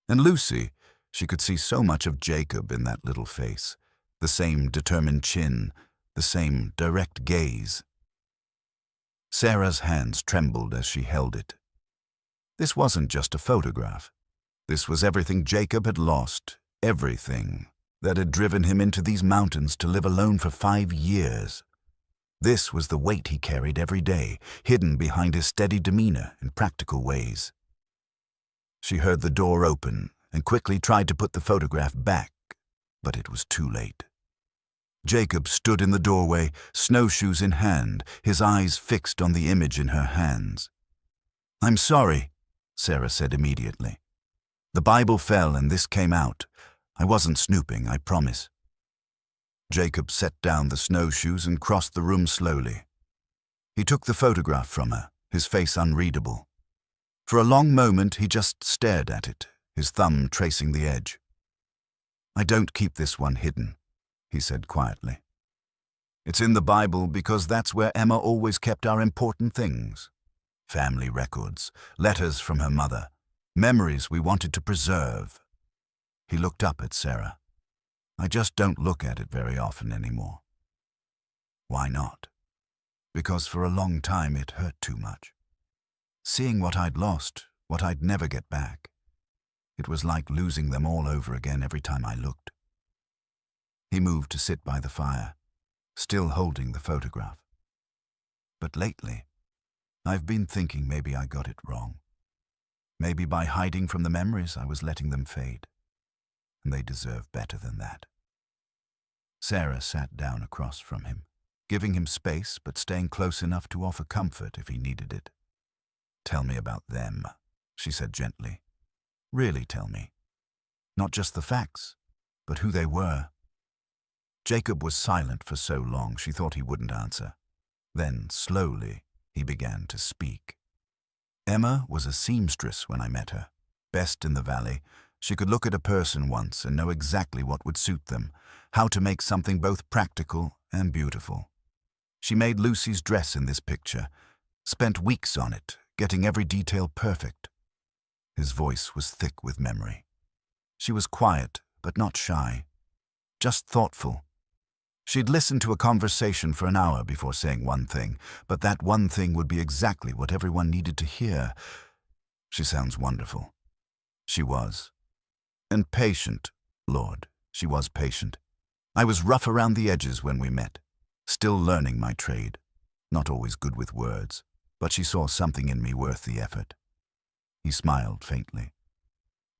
And Lucy, she could see so much of Jacob in that little face, the same determined chin, the same direct gaze. Sarah's hands trembled as she held it. This wasn't just a photograph. This was everything Jacob had lost, everything that had driven him into these mountains to live alone for 5 years. This was the weight he carried every day, hidden behind his steady demeanor and practical ways. She heard the door open and quickly tried to put the photograph back, but it was too late. Jacob stood in the doorway, snowshoes in hand, his eyes fixed on the image in her hands. "I'm sorry," Sarah said immediately. "The Bible fell and this came out. I wasn't snooping, I promise." Jacob set down the snowshoes and crossed the room slowly. He took the photograph from her, his face unreadable. For a long moment he just stared at it, his thumb tracing the edge. "I don't keep this one hidden," he said quietly. "It's in the Bible because that's where Emma always kept our important things. Family records, letters from her mother, memories we wanted to preserve." He looked up at Sarah. "I just don't look at it very often anymore." "Why not?" "Because for a long time it hurt too much. Seeing what I'd lost, what I'd never get back. It was like losing them all over again every time I looked." He moved to sit by the fire, still holding the photograph. "But lately, I've been thinking maybe I got it wrong. Maybe by hiding from the memories I was letting them fade. And they deserve better than that." Sarah sat down across from him, giving him space but staying close enough to offer comfort if he needed it. "Tell me about them," she said gently. "Really tell me. Not just the facts, but who they were." Jacob was silent for so long she thought he wouldn't answer. Then, slowly, he began to speak. "Emma was a seamstress when I met her, best in the valley. She could look at a person once and know exactly what would suit them, how to make something both practical and beautiful. She made Lucy's dress in this picture, spent weeks on it, getting every detail perfect." His voice was thick with memory. She was quiet, but not shy, just thoughtful. She'd listen to a conversation for an hour before saying one thing, but that one thing would be exactly what everyone needed to hear. "She sounds wonderful." She was. And patient, Lord, she was patient. I was rough around the edges when we met, still learning my trade, not always good with words, but she saw something in me worth the effort. He smiled faintly.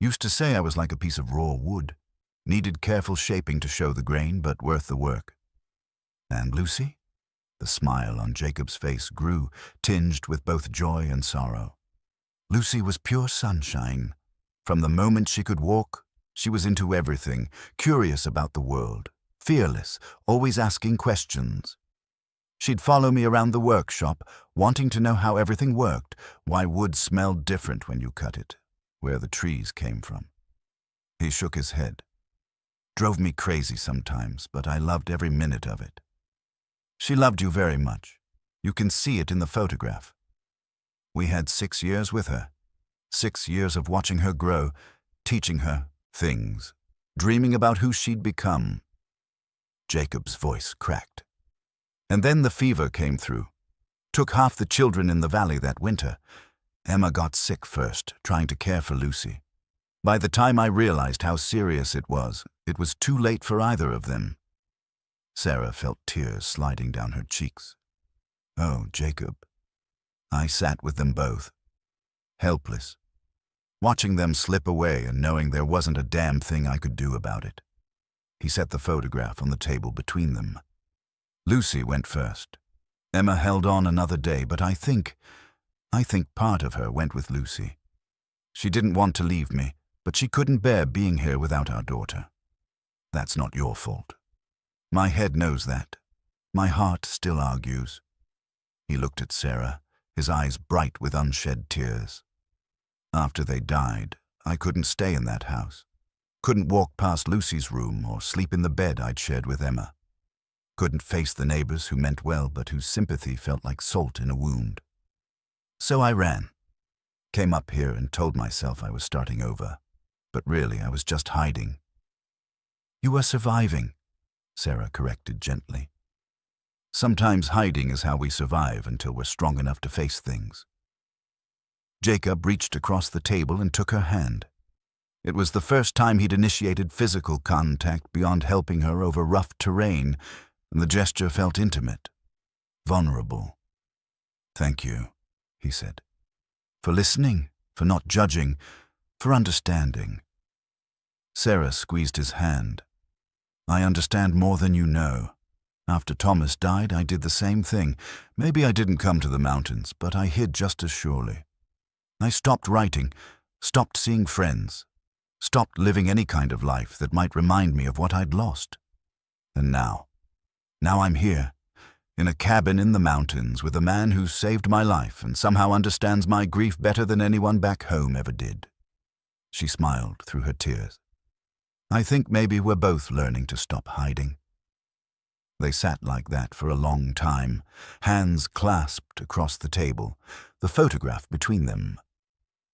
"Used to say I was like a piece of raw wood, needed careful shaping to show the grain, but worth the work." "And Lucy?" The smile on Jacob's face grew, tinged with both joy and sorrow. "Lucy was pure sunshine. From the moment she could walk, she was into everything, curious about the world, fearless, always asking questions. She'd follow me around the workshop, wanting to know how everything worked, why wood smelled different when you cut it, where the trees came from." He shook his head. "Drove me crazy sometimes, but I loved every minute of it." "She loved you very much. You can see it in the photograph." "We had 6 years with her. 6 years of watching her grow, teaching her things, dreaming about who she'd become." Jacob's voice cracked. "And then the fever came through. Took half the children in the valley that winter. Emma got sick first, trying to care for Lucy. By the time I realized how serious it was too late for either of them." Sarah felt tears sliding down her cheeks. "Oh, Jacob, I sat with them both, helpless, watching them slip away and knowing there wasn't a damn thing I could do about it. He set the photograph on the table between them. Lucy went first. Emma held on another day, but I think part of her went with Lucy. She didn't want to leave me, but she couldn't bear being here without our daughter. That's not your fault. My head knows that. My heart still argues. He looked at Sarah, his eyes bright with unshed tears. After they died, I couldn't stay in that house. Couldn't walk past Lucy's room or sleep in the bed I'd shared with Emma. Couldn't face the neighbors who meant well but whose sympathy felt like salt in a wound. So I ran. Came up here and told myself I was starting over. But really, I was just hiding. You were surviving, Sarah corrected gently. Sometimes hiding is how we survive until we're strong enough to face things. Jacob reached across the table and took her hand. It was the first time he'd initiated physical contact beyond helping her over rough terrain, and the gesture felt intimate, vulnerable. "Thank you," he said, "for listening, for not judging, for understanding." Sarah squeezed his hand. "I understand more than you know. After Thomas died, I did the same thing. Maybe I didn't come to the mountains, but I hid just as surely. I stopped writing, stopped seeing friends, stopped living any kind of life that might remind me of what I'd lost. And now I'm here, in a cabin in the mountains with a man who saved my life and somehow understands my grief better than anyone back home ever did." She smiled through her tears. "I think maybe we're both learning to stop hiding." They sat like that for a long time, hands clasped across the table, the photograph between them.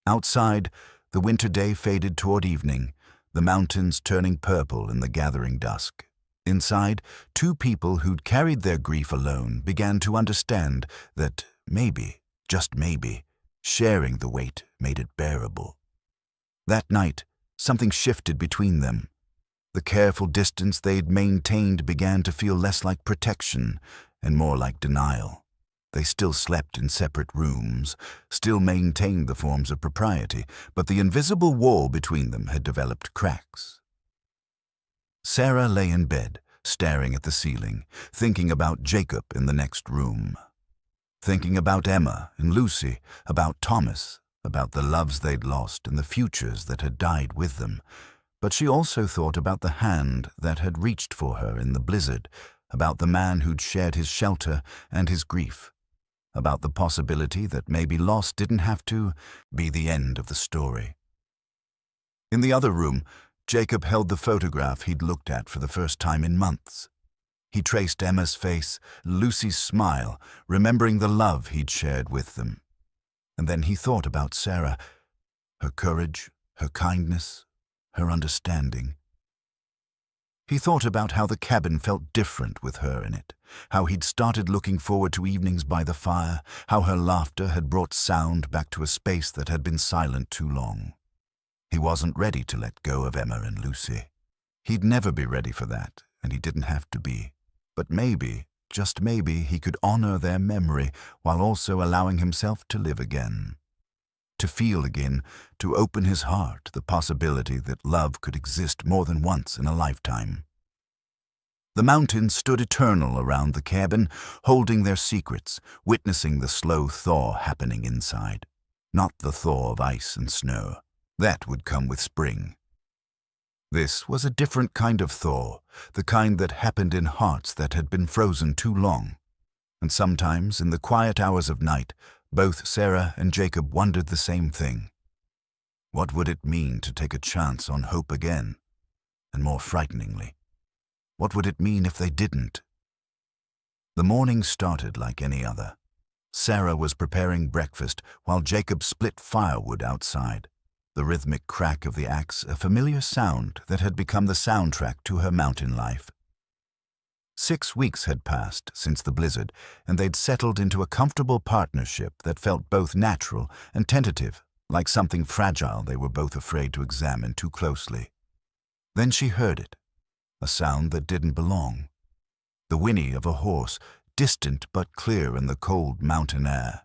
Outside, the winter day faded toward evening, the mountains turning purple in the gathering dusk. Inside, two people who'd carried their grief alone began to understand that maybe, just maybe, sharing the weight made it bearable. That night, something shifted between them. The careful distance they'd maintained began to feel less like protection and more like denial. They still slept in separate rooms, still maintained the forms of propriety, but the invisible wall between them had developed cracks. Sarah lay in bed, staring at the ceiling, thinking about Jacob in the next room. Thinking about Emma and Lucy, about Thomas, about the loves they'd lost and the futures that had died with them. But she also thought about the hand that had reached for her in the blizzard, about the man who'd shared his shelter and his grief, about the possibility that maybe loss didn't have to be the end of the story. In the other room, Jacob held the photograph he'd looked at for the first time in months. He traced Emma's face, Lucy's smile, remembering the love he'd shared with them. And then he thought about Sarah, her courage, her kindness, her understanding. He thought about how the cabin felt different with her in it, how he'd started looking forward to evenings by the fire, how her laughter had brought sound back to a space that had been silent too long. He wasn't ready to let go of Emma and Lucy. He'd never be ready for that, and he didn't have to be. But maybe, just maybe, he could honor their memory while also allowing himself to live again. To feel again, to open his heart to the possibility that love could exist more than once in a lifetime. The mountains stood eternal around the cabin, holding their secrets, witnessing the slow thaw happening inside. Not the thaw of ice and snow. That would come with spring. This was a different kind of thaw, the kind that happened in hearts that had been frozen too long. And sometimes, in the quiet hours of night, both Sarah and Jacob wondered the same thing. What would it mean to take a chance on hope again? And more frighteningly, what would it mean if they didn't? The morning started like any other. Sarah was preparing breakfast while Jacob split firewood outside. The rhythmic crack of the axe, a familiar sound that had become the soundtrack to her mountain life. 6 weeks had passed since the blizzard, and they'd settled into a comfortable partnership that felt both natural and tentative, like something fragile they were both afraid to examine too closely. Then she heard it, a sound that didn't belong. The whinny of a horse, distant but clear in the cold mountain air.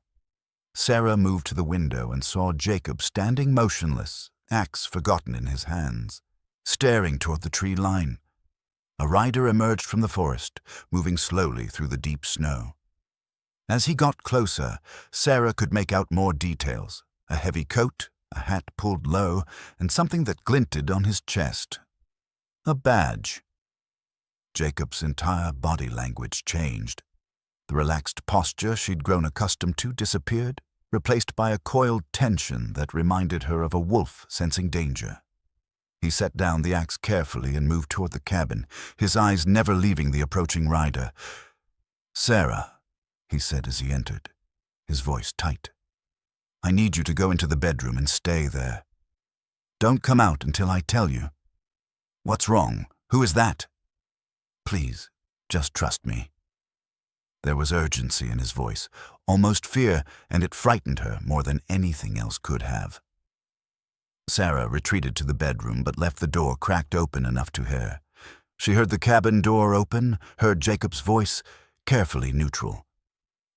Sarah moved to the window and saw Jacob standing motionless, axe forgotten in his hands, staring toward the tree line. A rider emerged from the forest, moving slowly through the deep snow. As he got closer, Sarah could make out more details: a heavy coat, a hat pulled low, and something that glinted on his chest. A badge. Jacob's entire body language changed. The relaxed posture she'd grown accustomed to disappeared, replaced by a coiled tension that reminded her of a wolf sensing danger. He set down the axe carefully and moved toward the cabin, his eyes never leaving the approaching rider. "Sarah," he said as he entered, his voice tight. "I need you to go into the bedroom and stay there. Don't come out until I tell you." "What's wrong? Who is that?" "Please, just trust me." There was urgency in his voice, almost fear, and it frightened her more than anything else could have. Sarah retreated to the bedroom but left the door cracked open enough to hear. She heard the cabin door open, heard Jacob's voice, carefully neutral.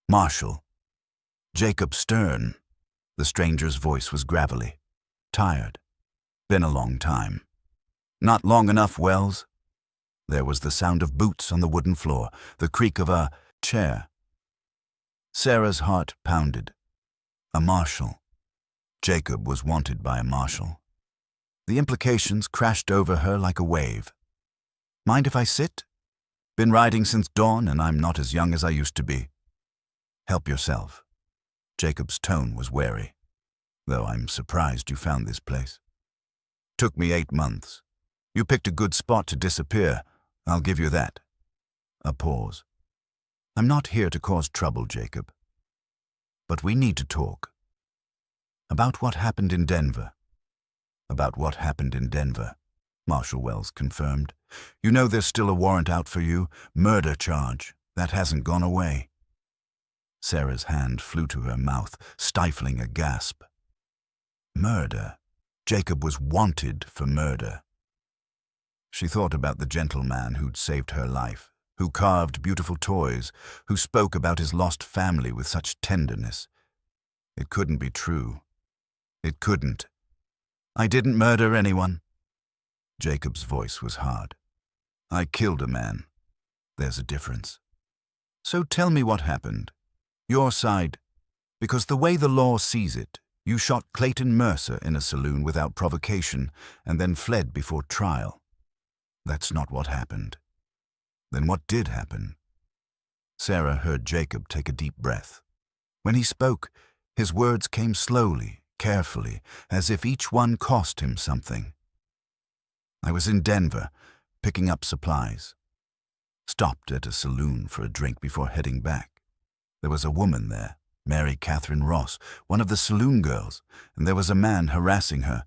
"Marshall." "Jacob Stern." The stranger's voice was gravelly. "Tired. Been a long time." "Not long enough, Wells." There was the sound of boots on the wooden floor, the creak of a chair. Sarah's heart pounded. A marshal. Jacob was wanted by a marshal. The implications crashed over her like a wave. "Mind if I sit? Been riding since dawn, and I'm not as young as I used to be." "Help yourself." Jacob's tone was wary. "Though I'm surprised you found this place. Took me 8 months. You picked a good spot to disappear, I'll give you that." A pause. "I'm not here to cause trouble, Jacob. But we need to talk. About what happened in Denver." "About what happened in Denver," Marshal Wells confirmed. "You know there's still a warrant out for you, murder charge. That hasn't gone away." Sarah's hand flew to her mouth, stifling a gasp. Murder. Jacob was wanted for murder. She thought about the gentleman who'd saved her life, who carved beautiful toys, who spoke about his lost family with such tenderness. It couldn't be true. It couldn't. "I didn't murder anyone." Jacob's voice was hard. "I killed a man. There's a difference. So tell me what happened. Your side. Because the way the law sees it, you shot Clayton Mercer in a saloon without provocation and then fled before trial. That's not what happened. Then what did happen?" Sarah heard Jacob take a deep breath. When he spoke, his words came slowly, carefully, as if each one cost him something. "I was in Denver, picking up supplies. Stopped at a saloon for a drink before heading back. There was a woman there, Mary Catherine Ross, one of the saloon girls, and there was a man harassing her.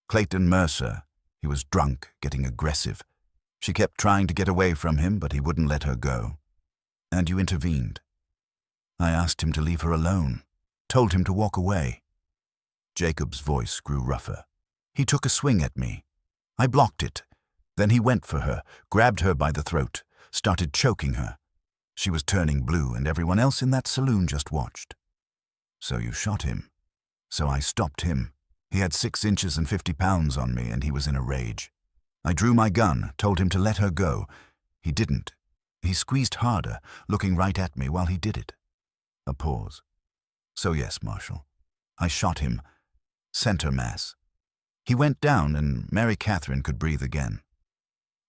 Clayton Mercer. He was drunk, getting aggressive. She kept trying to get away from him, but he wouldn't let her go. And you intervened. I asked him to leave her alone, told him to walk away." Jacob's voice grew rougher. "He took a swing at me. I blocked it. Then he went for her, grabbed her by the throat, started choking her. She was turning blue, and everyone else in that saloon just watched. So you shot him. So I stopped him. He had 6 inches and 50 pounds on me, and he was in a rage. I drew my gun, told him to let her go. He didn't. He squeezed harder, looking right at me while he did it." A pause. "So yes, Marshal. I shot him. Center mass. He went down, and Mary Catherine could breathe again.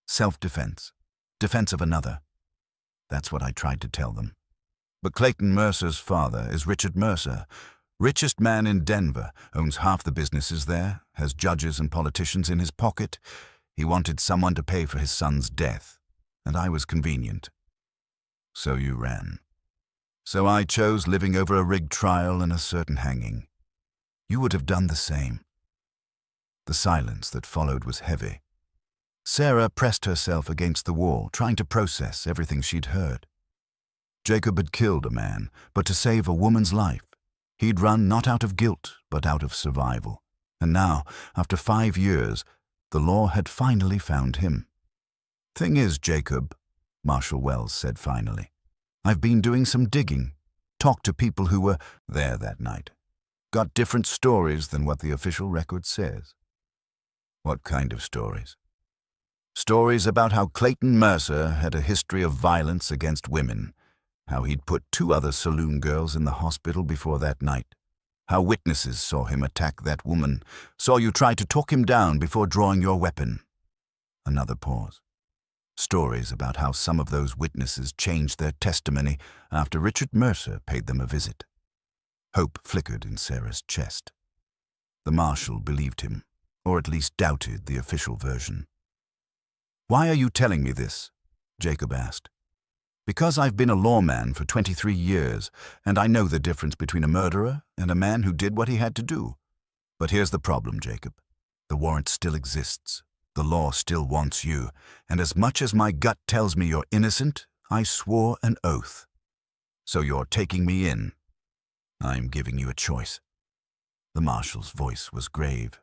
Self-defense. Defense of another. That's what I tried to tell them. But Clayton Mercer's father is Richard Mercer, richest man in Denver, owns half the businesses there, has judges and politicians in his pocket. He wanted someone to pay for his son's death, and I was convenient. So you ran. So I chose living over a rigged trial and a certain hanging. You would have done the same." The silence that followed was heavy. Sarah pressed herself against the wall, trying to process everything she'd heard. Jacob had killed a man, but to save a woman's life. He'd run not out of guilt, but out of survival. And now, after 5 years, the law had finally found him. "Thing is, Jacob," Marshal Wells said finally, "I've been doing some digging. talked to people who were there that night, got different stories than what the official record says. What kind of stories? Stories about how Clayton Mercer had a history of violence against women, how he'd put 2 other saloon girls in the hospital before that night, how witnesses saw him attack that woman, saw you try to talk him down before drawing your weapon. Another pause. Stories about how some of those witnesses changed their testimony after Richard Mercer paid them a visit. Hope flickered in Sarah's chest. The marshal believed him, or at least doubted the official version. "Why are you telling me this?" Jacob asked. "Because I've been a lawman for 23 years, and I know the difference between a murderer and a man who did what he had to do. But here's the problem, Jacob. The warrant still exists. The law still wants you, and as much as my gut tells me you're innocent, I swore an oath. So you're taking me in. I'm giving you a choice." The marshal's voice was grave.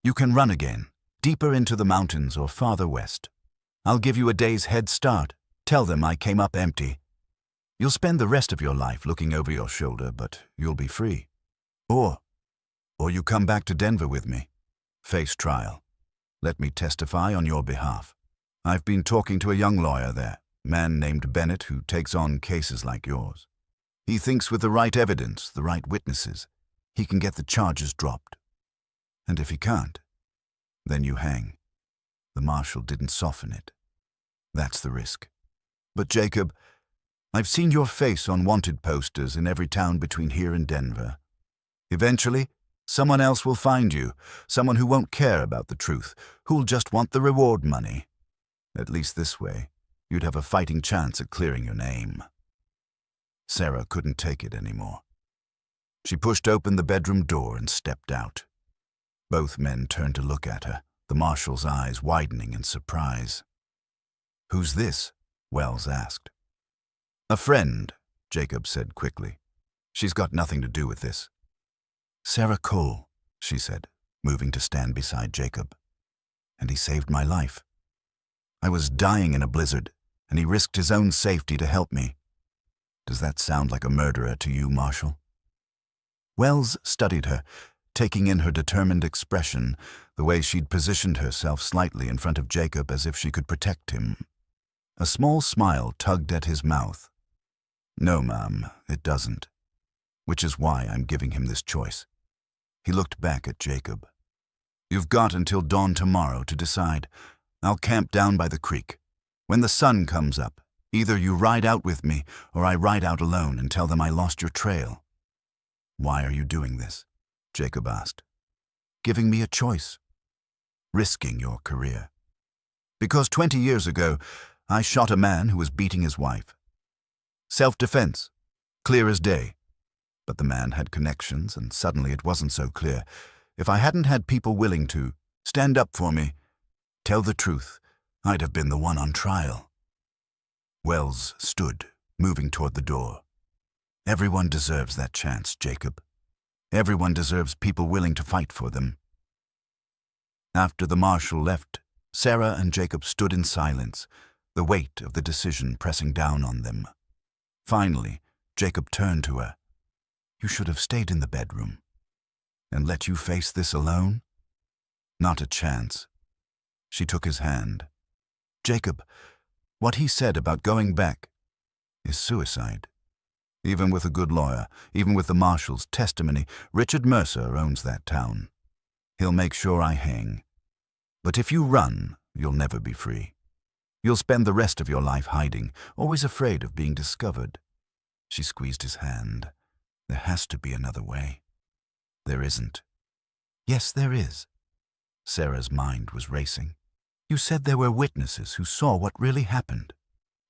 "You can run again, deeper into the mountains or farther west. I'll give you a day's head start. Tell them I came up empty. You'll spend the rest of your life looking over your shoulder, but you'll be free. Or you come back to Denver with me. Face trial. Let me testify on your behalf. I've been talking to a young lawyer there, a man named Bennett, who takes on cases like yours. He thinks with the right evidence, the right witnesses, he can get the charges dropped. And if he can't, then you hang." The marshal didn't soften it. "That's the risk. But Jacob, I've seen your face on wanted posters in every town between here and Denver. Eventually, someone else will find you, someone who won't care about the truth, who'll just want the reward money. At least this way, you'd have a fighting chance at clearing your name." Sarah couldn't take it anymore. She pushed open the bedroom door and stepped out. Both men turned to look at her, the marshal's eyes widening in surprise. "Who's this?" Wells asked. "A friend," Jacob said quickly. "She's got nothing to do with this." "Sarah Cole," she said, moving to stand beside Jacob. "And he saved my life. I was dying in a blizzard, and he risked his own safety to help me. Does that sound like a murderer to you, Marshal?" Wells studied her, taking in her determined expression, the way she'd positioned herself slightly in front of Jacob as if she could protect him. A small smile tugged at his mouth. "No, ma'am, it doesn't. Which is why I'm giving him this choice." He looked back at Jacob. "You've got until dawn tomorrow to decide. I'll camp down by the creek. When the sun comes up, either you ride out with me or I ride out alone and tell them I lost your trail." "Why are you doing this?" Jacob asked. "Giving me a choice. Risking your career. Because 20 years ago, I shot a man who was beating his wife. Self-defense, clear as day. But the man had connections, and suddenly it wasn't so clear. If I hadn't had people willing to stand up for me, tell the truth, I'd have been the one on trial." Wells stood, moving toward the door. "Everyone deserves that chance, Jacob. Everyone deserves people willing to fight for them." After the marshal left, Sarah and Jacob stood in silence, the weight of the decision pressing down on them. Finally, Jacob turned to her. "You should have stayed in the bedroom. And let you face this alone? Not a chance." She took his hand. "Jacob, what he said about going back is suicide. Even with a good lawyer, even with the marshal's testimony, Richard Mercer owns that town. He'll make sure I hang. But if you run, you'll never be free. You'll spend the rest of your life hiding, always afraid of being discovered." She squeezed his hand. "There has to be another way." "There isn't." "Yes, there is." Sarah's mind was racing. "You said there were witnesses who saw what really happened.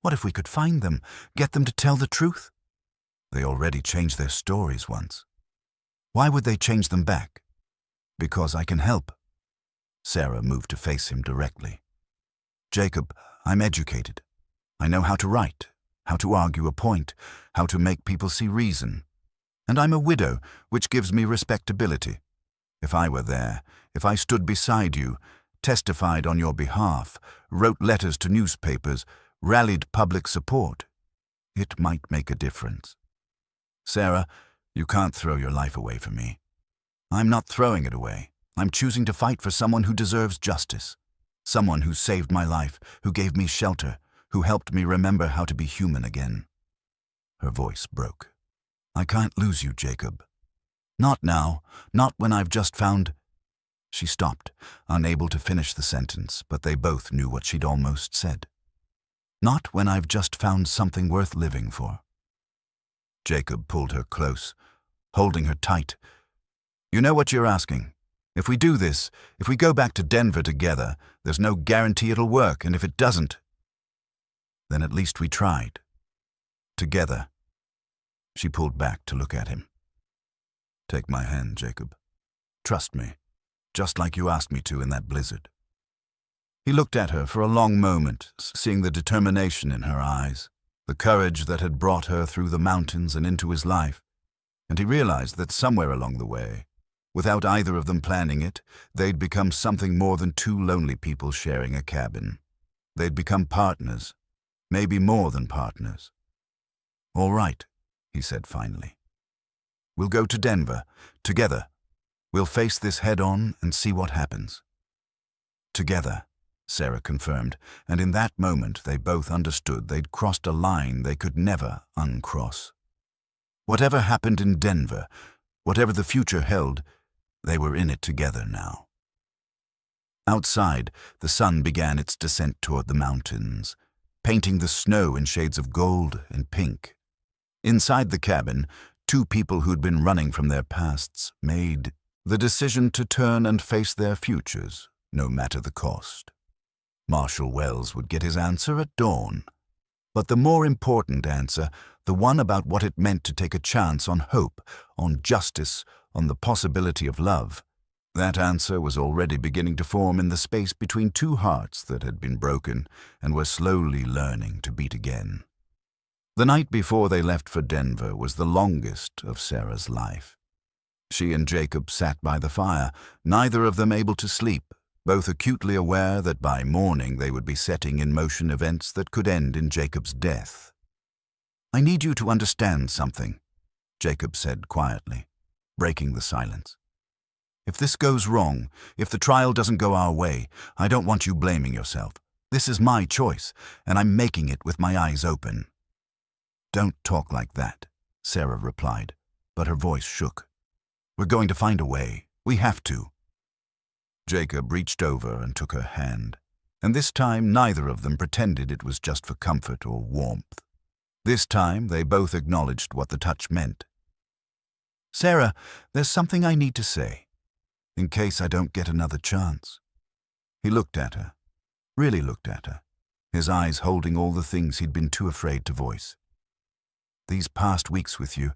What if we could find them, get them to tell the truth?" "They already changed their stories once." "Why would they change them back?" "Because I can help." Sarah moved to face him directly. "Jacob, I'm educated. I know how to write, how to argue a point, how to make people see reason. And I'm a widow, which gives me respectability. If I were there, if I stood beside you, testified on your behalf, wrote letters to newspapers, rallied public support, it might make a difference. Sarah, you can't throw your life away for me. I'm not throwing it away. I'm choosing to fight for someone who deserves justice. Someone who saved my life, who gave me shelter, who helped me remember how to be human again. Her voice broke. I can't lose you, Jacob. Not now, not when I've just found... She stopped, unable to finish the sentence, but they both knew what she'd almost said. Not when I've just found something worth living for. Jacob pulled her close, holding her tight. You know what you're asking. If we do this, if we go back to Denver together, there's no guarantee it'll work, and if it doesn't, then at least we tried. Together. She pulled back to look at him. Take my hand, Jacob. Trust me, just like you asked me to in that blizzard. He looked at her for a long moment, seeing the determination in her eyes, the courage that had brought her through the mountains and into his life, and he realized that somewhere along the way, without either of them planning it, they'd become something more than two lonely people sharing a cabin. They'd become partners, maybe more than partners. All right, he said finally. We'll go to Denver, together. We'll face this head-on and see what happens. Together, Sarah confirmed, and in that moment they both understood they'd crossed a line they could never uncross. Whatever happened in Denver, whatever the future held, they were in it together now. Outside, the sun began its descent toward the mountains, painting the snow in shades of gold and pink. Inside the cabin, two people who'd been running from their pasts made the decision to turn and face their futures, no matter the cost. Marshall Wells would get his answer at dawn. But the more important answer, the one about what it meant to take a chance on hope, on justice, on the possibility of love, that answer was already beginning to form in the space between two hearts that had been broken and were slowly learning to beat again. The night before they left for Denver was the longest of Sarah's life. She and Jacob sat by the fire, neither of them able to sleep, both acutely aware that by morning they would be setting in motion events that could end in Jacob's death. I need you to understand something, Jacob said quietly, breaking the silence. If this goes wrong, if the trial doesn't go our way, I don't want you blaming yourself. This is my choice, and I'm making it with my eyes open. Don't talk like that, Sarah replied, but her voice shook. We're going to find a way. We have to. Jacob reached over and took her hand, and this time neither of them pretended it was just for comfort or warmth. This time they both acknowledged what the touch meant. Sarah, there's something I need to say, in case I don't get another chance. He looked at her, really looked at her, his eyes holding all the things he'd been too afraid to voice. These past weeks with you,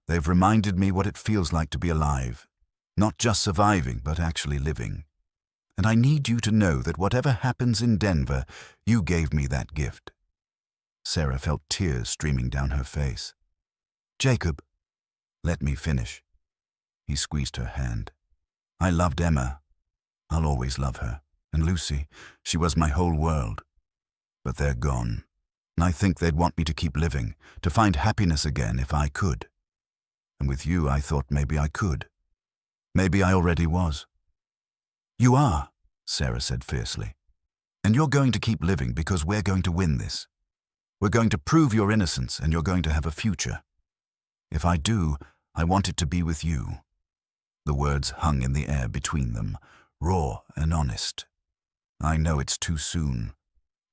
they've reminded me what it feels like to be alive, not just surviving, but actually living. And I need you to know that whatever happens in Denver, you gave me that gift. Sarah felt tears streaming down her face. Jacob, let me finish. He squeezed her hand. I loved Emma. I'll always love her. And Lucy, she was my whole world. But they're gone. And I think they'd want me to keep living, to find happiness again if I could. And with you, I thought maybe I could. Maybe I already was. You are, Sarah said fiercely. And you're going to keep living because we're going to win this. We're going to prove your innocence and you're going to have a future. If I do, I want it to be with you. The words hung in the air between them, raw and honest. I know it's too soon.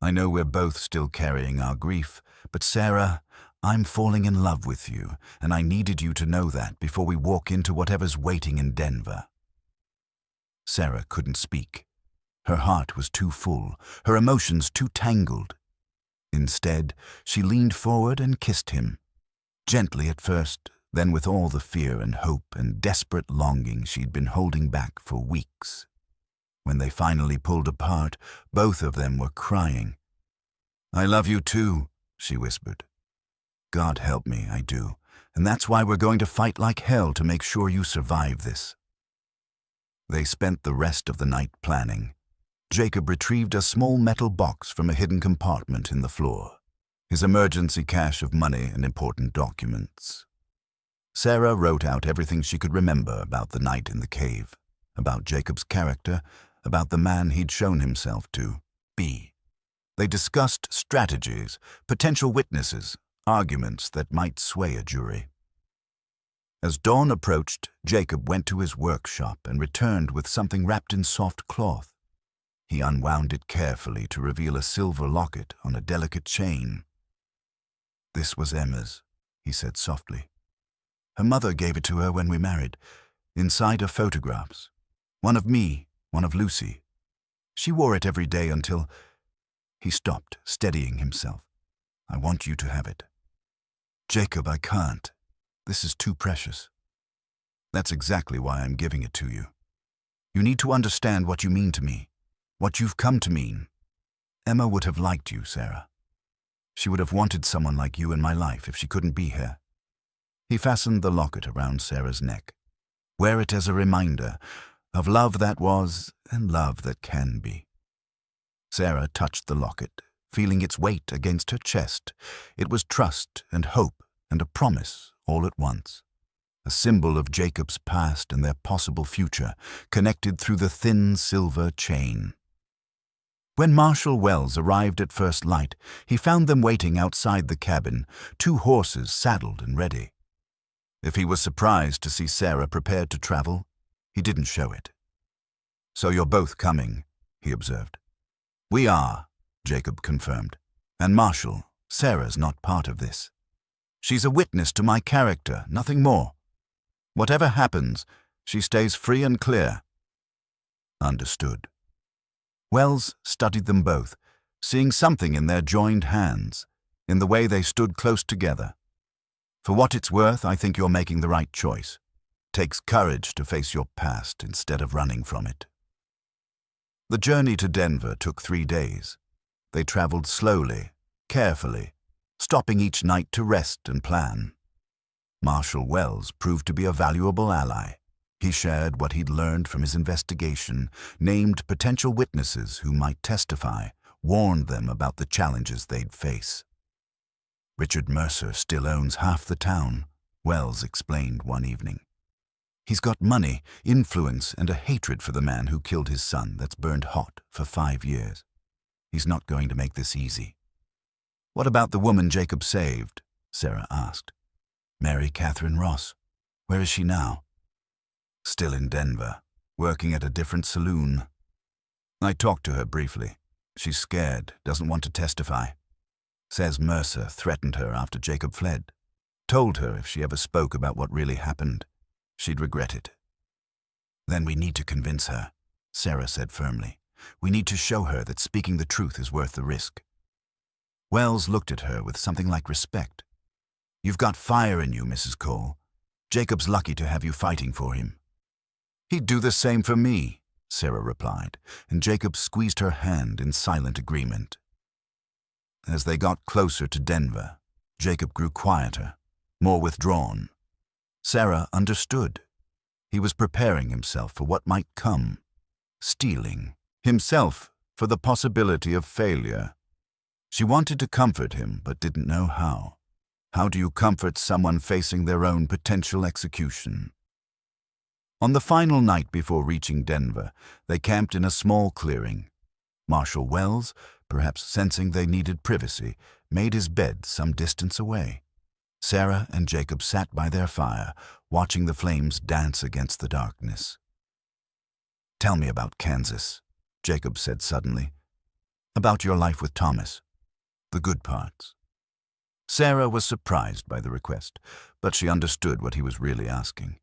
I know we're both still carrying our grief, but Sarah, I'm falling in love with you, and I needed you to know that before we walk into whatever's waiting in Denver. Sarah couldn't speak. Her heart was too full, her emotions too tangled. Instead, she leaned forward and kissed him, gently at first, then with all the fear and hope and desperate longing she'd been holding back for weeks. When they finally pulled apart, both of them were crying. I love you too, she whispered. God help me, I do, and that's why we're going to fight like hell to make sure you survive this. They spent the rest of the night planning. Jacob retrieved a small metal box from a hidden compartment in the floor, his emergency cache of money and important documents. Sarah wrote out everything she could remember about the night in the cave, about Jacob's character, about the man he'd shown himself to be. They discussed strategies, potential witnesses, arguments that might sway a jury. As dawn approached, Jacob went to his workshop and returned with something wrapped in soft cloth. He unwound it carefully to reveal a silver locket on a delicate chain. "This was Emma's," he said softly. "Her mother gave it to her when we married. Inside are photographs. One of me, one of Lucy. She wore it every day until—" He stopped, steadying himself. "I want you to have it." "Jacob, I can't. This is too precious." "That's exactly why I'm giving it to you. You need to understand what you mean to me, what you've come to mean. Emma would have liked you, Sarah. She would have wanted someone like you in my life if she couldn't be here." He fastened the locket around Sarah's neck. "Wear it as a reminder of love that was and love that can be." Sarah touched the locket, feeling its weight against her chest. It was trust and hope and a promise all at once. A symbol of Jacob's past and their possible future, connected through the thin silver chain. When Marshal Wells arrived at first light, he found them waiting outside the cabin, 2 horses saddled and ready. If he was surprised to see Sarah prepared to travel, he didn't show it. "So you're both coming," he observed. "We are," Jacob confirmed. "And Marshal, Sarah's not part of this. She's a witness to my character, nothing more. Whatever happens, she stays free and clear." "Understood." Wells studied them both, seeing something in their joined hands, in the way they stood close together. "For what it's worth, I think you're making the right choice. Takes courage to face your past instead of running from it." The journey to Denver took 3 days. They traveled slowly, carefully, stopping each night to rest and plan. Marshal Wells proved to be a valuable ally. He shared what he'd learned from his investigation, named potential witnesses who might testify, warned them about the challenges they'd face. "Richard Mercer still owns half the town," Wells explained one evening. "He's got money, influence, and a hatred for the man who killed his son that's burned hot for 5 years. He's not going to make this easy." "What about the woman Jacob saved?" Sarah asked. "Mary Catherine Ross. Where is she now?" "Still in Denver, working at a different saloon. I talked to her briefly. She's scared, doesn't want to testify. Says Mercer threatened her after Jacob fled. Told her if she ever spoke about what really happened, she'd regret it." "Then we need to convince her," Sarah said firmly. "We need to show her that speaking the truth is worth the risk." Wells looked at her with something like respect. "You've got fire in you, Mrs. Cole. Jacob's lucky to have you fighting for him." "He'd do the same for me," Sarah replied, and Jacob squeezed her hand in silent agreement. As they got closer to Denver, Jacob grew quieter, more withdrawn. Sarah understood. He was preparing himself for what might come, steeling himself for the possibility of failure. She wanted to comfort him, but didn't know how. How do you comfort someone facing their own potential execution? On the final night before reaching Denver, they camped in a small clearing. Marshal Wells, perhaps sensing they needed privacy, made his bed some distance away. Sarah and Jacob sat by their fire, watching the flames dance against the darkness. "Tell me about Kansas," Jacob said suddenly. "About your life with Thomas. The good parts." Sarah was surprised by the request, but she understood what he was really asking.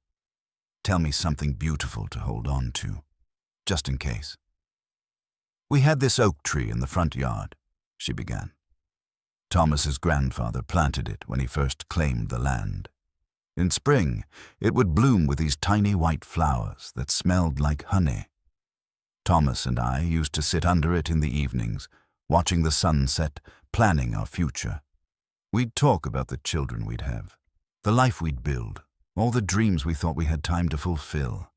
"Tell me something beautiful to hold on to, just in case." "We had this oak tree in the front yard," she began. Thomas's grandfather planted it when he first claimed the land. In spring, it would bloom with these tiny white flowers that smelled like honey. Thomas and I used to sit under it in the evenings, watching the sunset, planning our future. We'd talk about the children we'd have, the life we'd build, all the dreams we thought we had time to fulfill.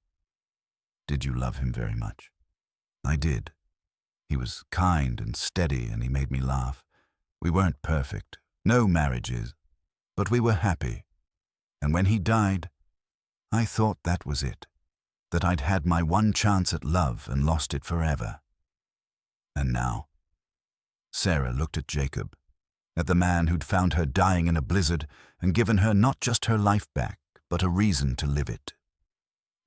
Did you love him very much? I did. He was kind and steady, and he made me laugh. We weren't perfect, no marriage is, but we were happy. And when he died, I thought that was it, that I'd had my one chance at love and lost it forever. And now? Sarah looked at Jacob, at the man who'd found her dying in a blizzard and given her not just her life back, but a reason to live it.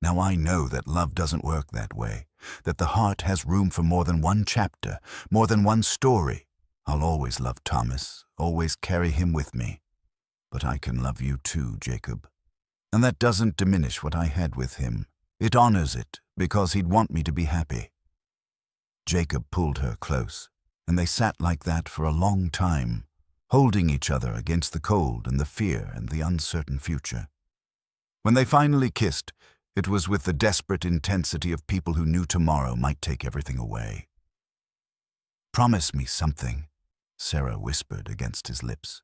Now I know that love doesn't work that way, that the heart has room for more than one chapter, more than one story. I'll always love Thomas, always carry him with me. But I can love you too, Jacob. And that doesn't diminish what I had with him. It honors it, because he'd want me to be happy. Jacob pulled her close, and they sat like that for a long time, holding each other against the cold and the fear and the uncertain future. When they finally kissed, it was with the desperate intensity of people who knew tomorrow might take everything away. "Promise me something," Sarah whispered against his lips.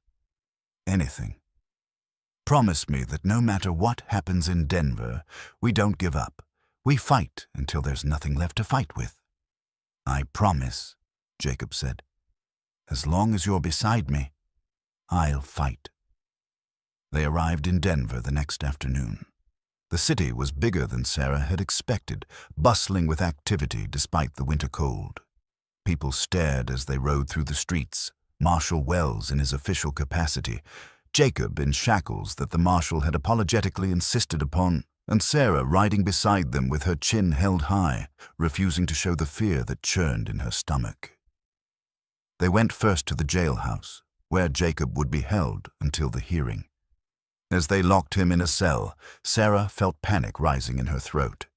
"Anything. Promise me that no matter what happens in Denver, we don't give up. We fight until there's nothing left to fight with." "I promise," Jacob said. "As long as you're beside me, I'll fight." They arrived in Denver the next afternoon. The city was bigger than Sarah had expected, bustling with activity despite the winter cold. People stared as they rode through the streets, Marshal Wells in his official capacity, Jacob in shackles that the marshal had apologetically insisted upon, and Sarah riding beside them with her chin held high, refusing to show the fear that churned in her stomach. They went first to the jailhouse, where Jacob would be held until the hearing. As they locked him in a cell, Sarah felt panic rising in her throat.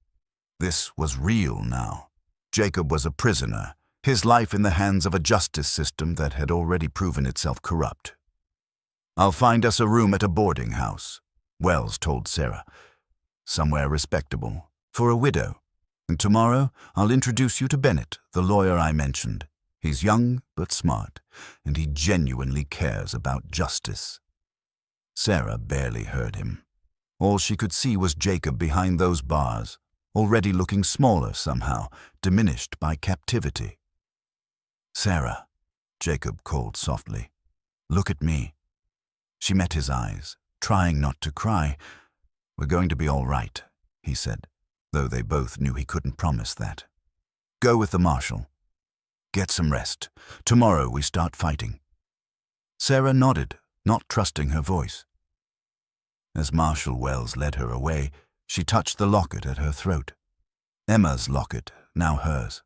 This was real now. Jacob was a prisoner, his life in the hands of a justice system that had already proven itself corrupt. "I'll find us a room at a boarding house," Wells told Sarah. "Somewhere respectable, for a widow. And tomorrow I'll introduce you to Bennett, the lawyer I mentioned. He's young but smart, and he genuinely cares about justice." Sarah barely heard him. All she could see was Jacob behind those bars, already looking smaller somehow, diminished by captivity. "Sarah," Jacob called softly, "look at me." She met his eyes, trying not to cry. "We're going to be all right," he said, though they both knew he couldn't promise that. "Go with the marshal. Get some rest. Tomorrow we start fighting." Sarah nodded, not trusting her voice. As Marshal Wells led her away, she touched the locket at her throat. Emma's locket, now hers.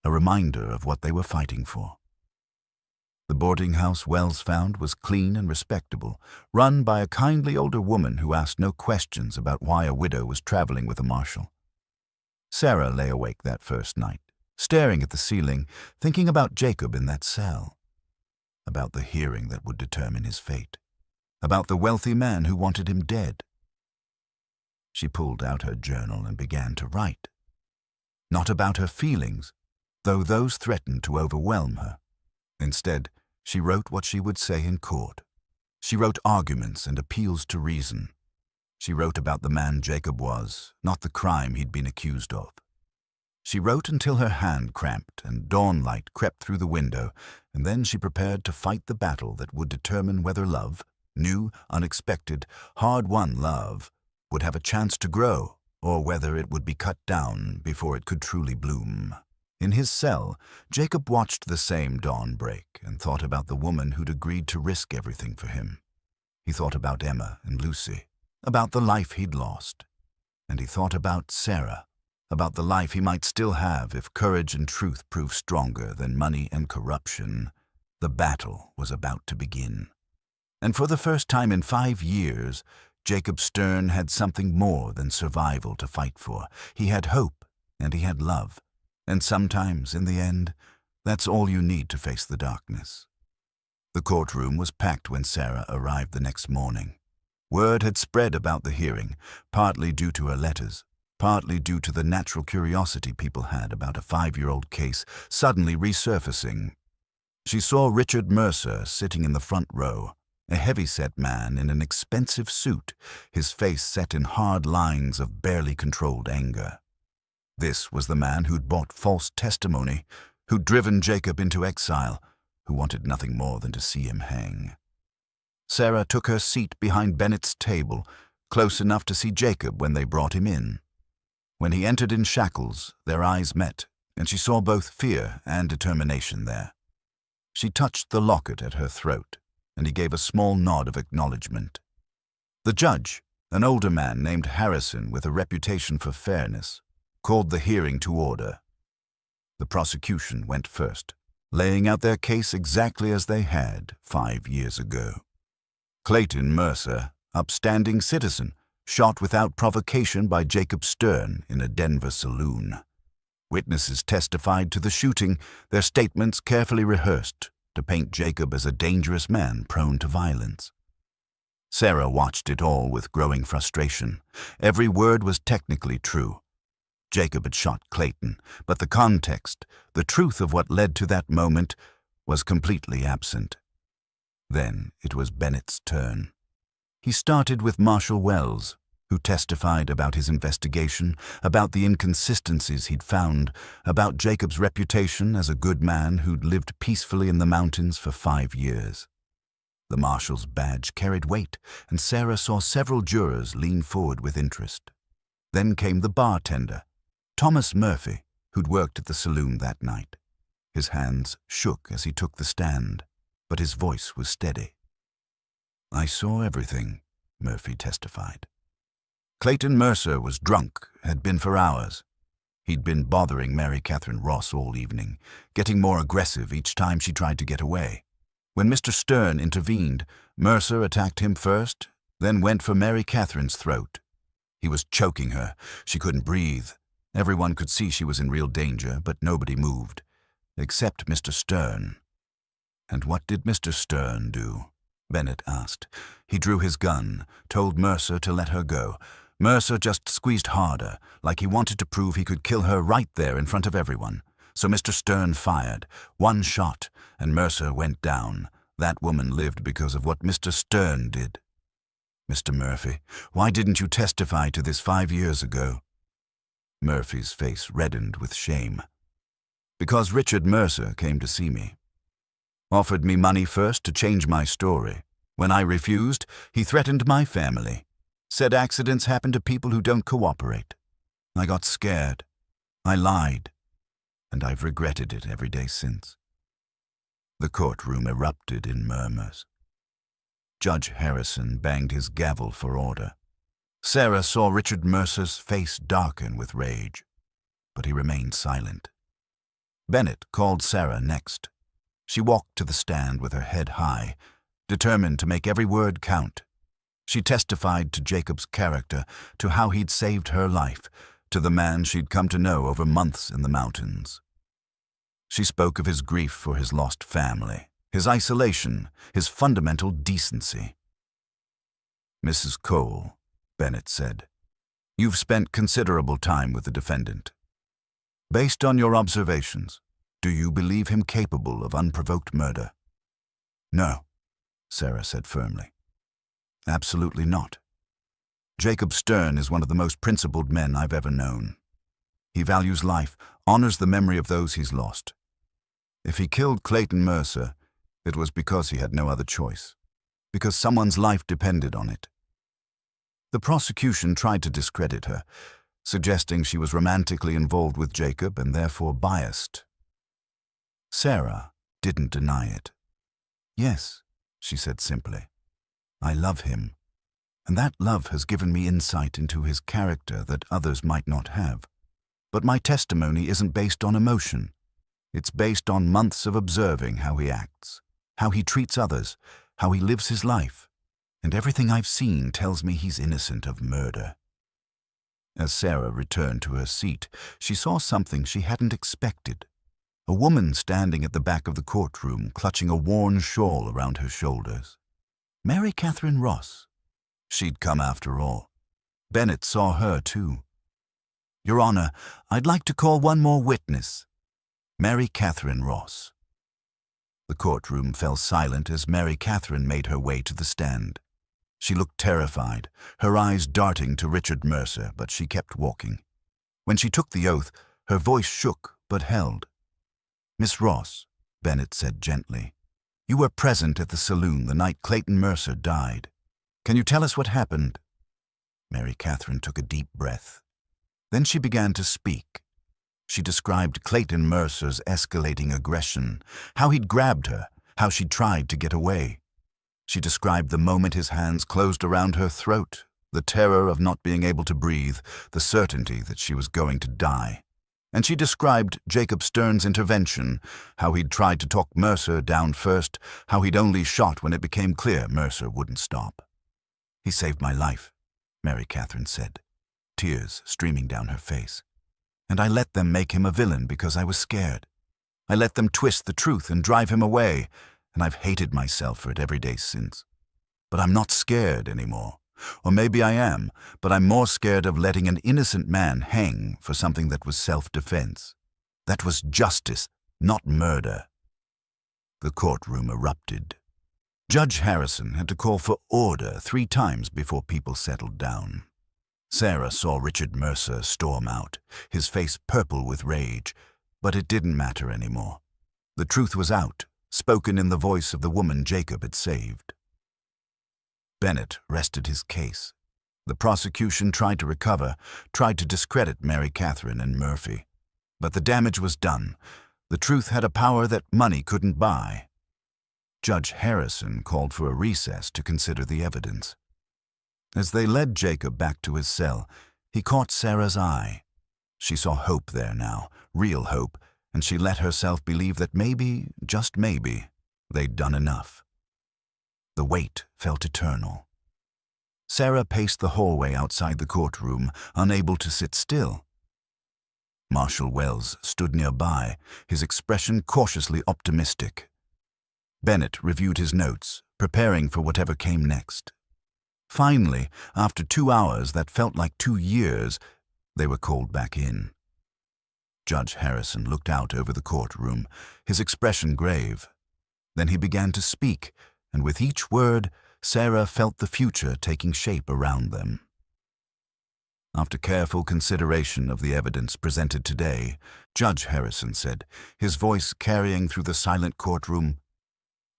A reminder of what they were fighting for. The boarding house Wells found was clean and respectable, run by a kindly older woman who asked no questions about why a widow was traveling with a marshal. Sarah lay awake that first night, staring at the ceiling, thinking about Jacob in that cell. About the hearing that would determine his fate. About the wealthy man who wanted him dead. She pulled out her journal and began to write. Not about her feelings, though those threatened to overwhelm her. Instead, she wrote what she would say in court. She wrote arguments and appeals to reason. She wrote about the man Jacob was, not the crime he'd been accused of. She wrote until her hand cramped and dawnlight crept through the window, and then she prepared to fight the battle that would determine whether love, new, unexpected, hard-won love, would have a chance to grow, or whether it would be cut down before it could truly bloom. In his cell, Jacob watched the same dawn break and thought about the woman who'd agreed to risk everything for him. He thought about Emma and Lucy, about the life he'd lost. And he thought about Sarah, about the life he might still have if courage and truth proved stronger than money and corruption. The battle was about to begin. And for the first time in 5 years, Jacob Stern had something more than survival to fight for. He had hope, and he had love. And sometimes, in the end, that's all you need to face the darkness. The courtroom was packed when Sarah arrived the next morning. Word had spread about the hearing, partly due to her letters, partly due to the natural curiosity people had about a 5-year-old case suddenly resurfacing. She saw Richard Mercer sitting in the front row, a heavy-set man in an expensive suit, his face set in hard lines of barely controlled anger. This was the man who'd bought false testimony, who'd driven Jacob into exile, who wanted nothing more than to see him hang. Sarah took her seat behind Bennett's table, close enough to see Jacob when they brought him in. When he entered in shackles, their eyes met, and she saw both fear and determination there. She touched the locket at her throat, and he gave a small nod of acknowledgement. The judge, an older man named Harrison with a reputation for fairness, called the hearing to order. The prosecution went first, laying out their case exactly as they had 5 years ago. Clayton Mercer, upstanding citizen, shot without provocation by Jacob Stern in a Denver saloon. Witnesses testified to the shooting, their statements carefully rehearsed to paint Jacob as a dangerous man prone to violence. Sarah watched it all with growing frustration. Every word was technically true. Jacob had shot Clayton, but the context, the truth of what led to that moment, was completely absent. Then it was Bennett's turn. He started with Marshal Wells, who testified about his investigation, about the inconsistencies he'd found, about Jacob's reputation as a good man who'd lived peacefully in the mountains for 5 years. The marshal's badge carried weight, and Sarah saw several jurors lean forward with interest. Then came the bartender, Thomas Murphy, who'd worked at the saloon that night. His hands shook as he took the stand, but his voice was steady. "I saw everything," Murphy testified. Clayton Mercer was drunk, had been for hours. He'd been bothering Mary Catherine Ross all evening, getting more aggressive each time she tried to get away. When Mr. Stern intervened, Mercer attacked him first, then went for Mary Catherine's throat. He was choking her. She couldn't breathe. Everyone could see she was in real danger, but nobody moved, except Mr. Stern. "And what did Mr. Stern do?" Bennett asked. He drew his gun, told Mercer to let her go. Mercer just squeezed harder, like he wanted to prove he could kill her right there in front of everyone. So Mr. Stern fired. One shot, and Mercer went down. That woman lived because of what Mr. Stern did. "Mr. Murphy, why didn't you testify to this 5 years ago?" Murphy's face reddened with shame. "Because Richard Mercer came to see me. Offered me money first to change my story. When I refused, he threatened my family. Said accidents happen to people who don't cooperate. I got scared. I lied. And I've regretted it every day since." The courtroom erupted in murmurs. Judge Harrison banged his gavel for order. Sarah saw Richard Mercer's face darken with rage, but he remained silent. Bennett called Sarah next. She walked to the stand with her head high, determined to make every word count. She testified to Jacob's character, to how he'd saved her life, to the man she'd come to know over months in the mountains. She spoke of his grief for his lost family, his isolation, his fundamental decency. "Mrs. Cole," Bennett said, "you've spent considerable time with the defendant. Based on your observations, do you believe him capable of unprovoked murder?" "No," Sarah said firmly. "Absolutely not. Jacob Stern is one of the most principled men I've ever known. He values life, honors the memory of those he's lost. If he killed Clayton Mercer, it was because he had no other choice, because someone's life depended on it." The prosecution tried to discredit her, suggesting she was romantically involved with Jacob and therefore biased. Sarah didn't deny it. "Yes," she said simply, "I love him, and that love has given me insight into his character that others might not have. But my testimony isn't based on emotion. It's based on months of observing how he acts, how he treats others, how he lives his life, and everything I've seen tells me he's innocent of murder." As Sarah returned to her seat, she saw something she hadn't expected. A woman standing at the back of the courtroom, clutching a worn shawl around her shoulders. Mary Catherine Ross. She'd come after all. Bennett saw her too. "Your Honor, I'd like to call one more witness. Mary Catherine Ross." The courtroom fell silent as Mary Catherine made her way to the stand. She looked terrified, her eyes darting to Richard Mercer, but she kept walking. When she took the oath, her voice shook but held. "Miss Ross," Bennett said gently, You were present at the saloon the night Clayton Mercer died. Can you tell us what happened?" Mary Catherine took a deep breath. Then she began to speak. She described Clayton Mercer's escalating aggression, how he'd grabbed her, how she'd tried to get away. She described the moment his hands closed around her throat, the terror of not being able to breathe, the certainty that she was going to die. And she described Jacob Stern's intervention, how he'd tried to talk Mercer down first, how he'd only shot when it became clear Mercer wouldn't stop. "He saved my life," Mary Catherine said, tears streaming down her face. "And I let them make him a villain because I was scared. I let them twist the truth and drive him away, and I've hated myself for it every day since. But I'm not scared anymore. Or maybe I am, but I'm more scared of letting an innocent man hang for something that was self-defense. That was justice, not murder." The courtroom erupted. Judge Harrison had to call for order 3 times before people settled down. Sarah saw Richard Mercer storm out, his face purple with rage, but it didn't matter anymore. The truth was out, spoken in the voice of the woman Jacob had saved. Bennett rested his case. The prosecution tried to recover, tried to discredit Mary Catherine and Murphy. But the damage was done. The truth had a power that money couldn't buy. Judge Harrison called for a recess to consider the evidence. As they led Jacob back to his cell, he caught Sarah's eye. She saw hope there now, real hope, and she let herself believe that maybe, just maybe, they'd done enough. The weight felt eternal. Sarah paced the hallway outside the courtroom, unable to sit still. Marshal Wells stood nearby, his expression cautiously optimistic. Bennett reviewed his notes, preparing for whatever came next. Finally, after 2 hours that felt like 2 years, they were called back in. Judge Harrison looked out over the courtroom, his expression grave. Then he began to speak, and with each word, Sarah felt the future taking shape around them. After careful consideration of the evidence presented today, Judge Harrison said, his voice carrying through the silent courtroom,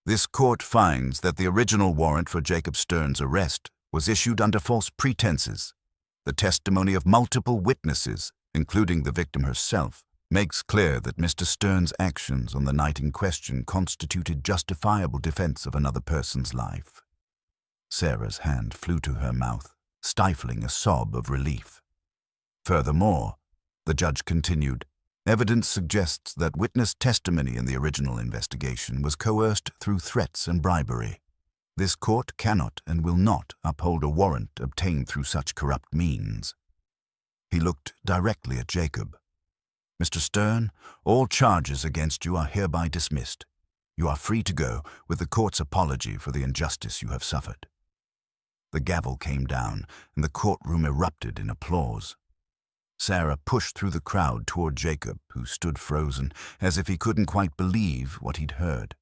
"This court finds that the original warrant for Jacob Stern's arrest was issued under false pretenses. The testimony of multiple witnesses, including the victim herself, makes clear that Mr. Stern's actions on the night in question constituted justifiable defense of another person's life." Sarah's hand flew to her mouth, stifling a sob of relief. Furthermore, the judge continued, evidence suggests that witness testimony in the original investigation was coerced through threats and bribery. This court cannot and will not uphold a warrant obtained through such corrupt means. He looked directly at Jacob. "Mr. Stern, all charges against you are hereby dismissed. You are free to go, with the court's apology for the injustice you have suffered." The gavel came down, and the courtroom erupted in applause. Sarah pushed through the crowd toward Jacob, who stood frozen, as if he couldn't quite believe what he'd heard.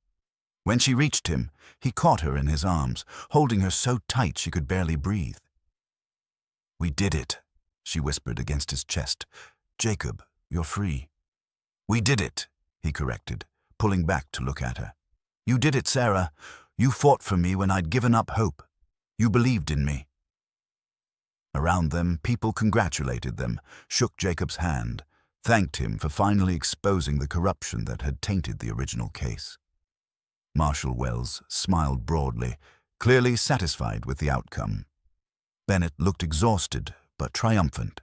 When she reached him, he caught her in his arms, holding her so tight she could barely breathe. "We did it," she whispered against his chest. "Jacob, you're free." "We did it," he corrected, pulling back to look at her. "You did it, Sarah. You fought for me when I'd given up hope. You believed in me." Around them, people congratulated them, shook Jacob's hand, thanked him for finally exposing the corruption that had tainted the original case. Marshal Wells smiled broadly, clearly satisfied with the outcome. Bennett looked exhausted but triumphant,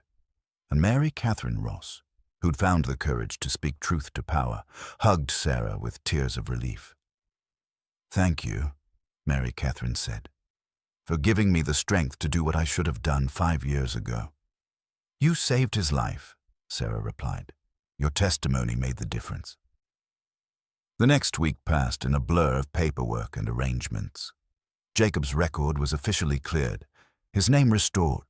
and Mary Catherine Ross, who'd found the courage to speak truth to power, hugged Sarah with tears of relief. "Thank you," Mary Catherine said, "for giving me the strength to do what I should have done 5 years ago." "You saved his life," Sarah replied. "Your testimony made the difference." The next week passed in a blur of paperwork and arrangements. Jacob's record was officially cleared, his name restored.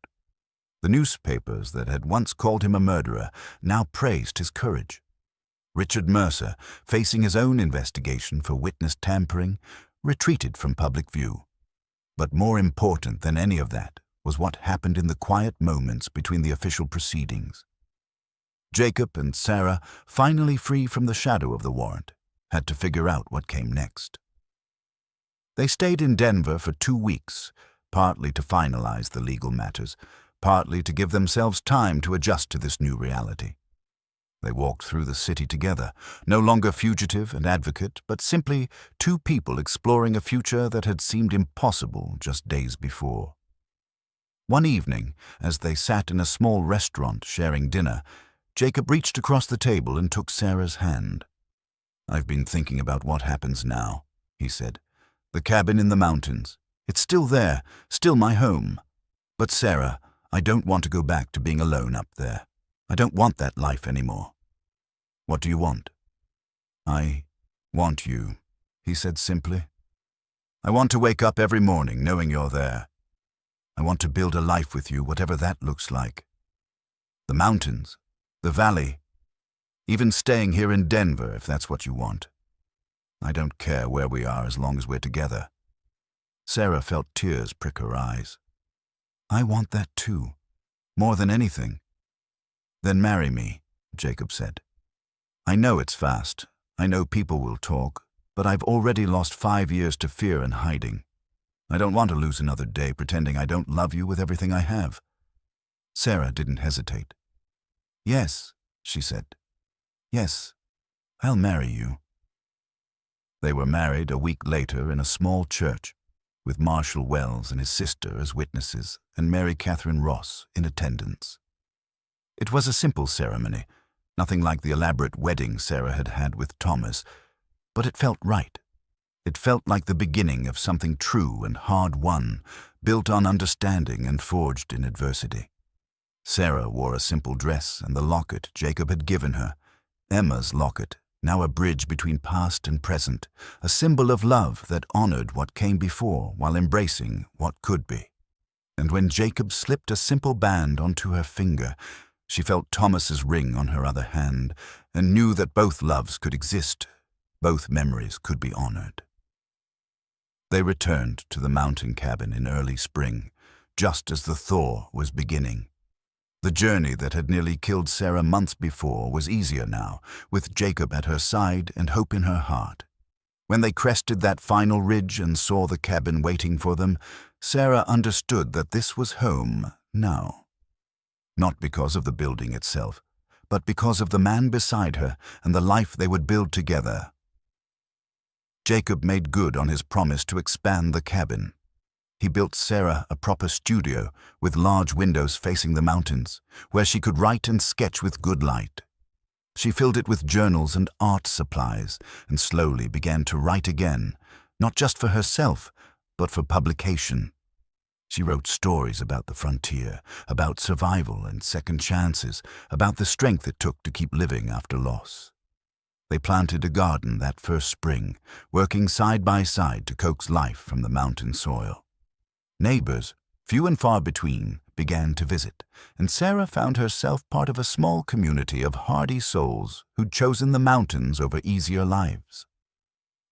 The newspapers that had once called him a murderer now praised his courage. Richard Mercer, facing his own investigation for witness tampering, retreated from public view. But more important than any of that was what happened in the quiet moments between the official proceedings. Jacob and Sarah, finally free from the shadow of the warrant, had to figure out what came next. They stayed in Denver for 2 weeks, partly to finalize the legal matters, partly to give themselves time to adjust to this new reality. They walked through the city together, no longer fugitive and advocate, but simply two people exploring a future that had seemed impossible just days before. One evening, as they sat in a small restaurant sharing dinner, Jacob reached across the table and took Sarah's hand. "I've been thinking about what happens now," he said. "The cabin in the mountains. It's still there, still my home. But Sarah, I don't want to go back to being alone up there. I don't want that life anymore." "What do you want?" "I want you," he said simply. "I want to wake up every morning knowing you're there. I want to build a life with you, whatever that looks like. The mountains, the valley, even staying here in Denver if that's what you want. I don't care where we are as long as we're together." Sarah felt tears prick her eyes. "I want that too, more than anything." "Then marry me," Jacob said. "I know it's fast. I know people will talk, but I've already lost 5 years to fear and hiding. I don't want to lose another day pretending I don't love you with everything I have." Sarah didn't hesitate. "Yes," she said. "Yes, I'll marry you." They were married a week later in a small church, with Marshall Wells and his sister as witnesses and Mary Catherine Ross in attendance. It was a simple ceremony, nothing like the elaborate wedding Sarah had had with Thomas, but it felt right. It felt like the beginning of something true and hard-won, built on understanding and forged in adversity. Sarah wore a simple dress and the locket Jacob had given her, Emma's locket, now a bridge between past and present, a symbol of love that honored what came before while embracing what could be. And when Jacob slipped a simple band onto her finger, she felt Thomas's ring on her other hand and knew that both loves could exist, both memories could be honored. They returned to the mountain cabin in early spring, just as the thaw was beginning. The journey that had nearly killed Sarah months before was easier now, with Jacob at her side and hope in her heart. When they crested that final ridge and saw the cabin waiting for them, Sarah understood that this was home now. Not because of the building itself, but because of the man beside her and the life they would build together. Jacob made good on his promise to expand the cabin. He built Sarah a proper studio with large windows facing the mountains, where she could write and sketch with good light. She filled it with journals and art supplies and slowly began to write again, not just for herself, but for publication. She wrote stories about the frontier, about survival and second chances, about the strength it took to keep living after loss. They planted a garden that first spring, working side by side to coax life from the mountain soil. Neighbors, few and far between, began to visit, and Sarah found herself part of a small community of hardy souls who'd chosen the mountains over easier lives.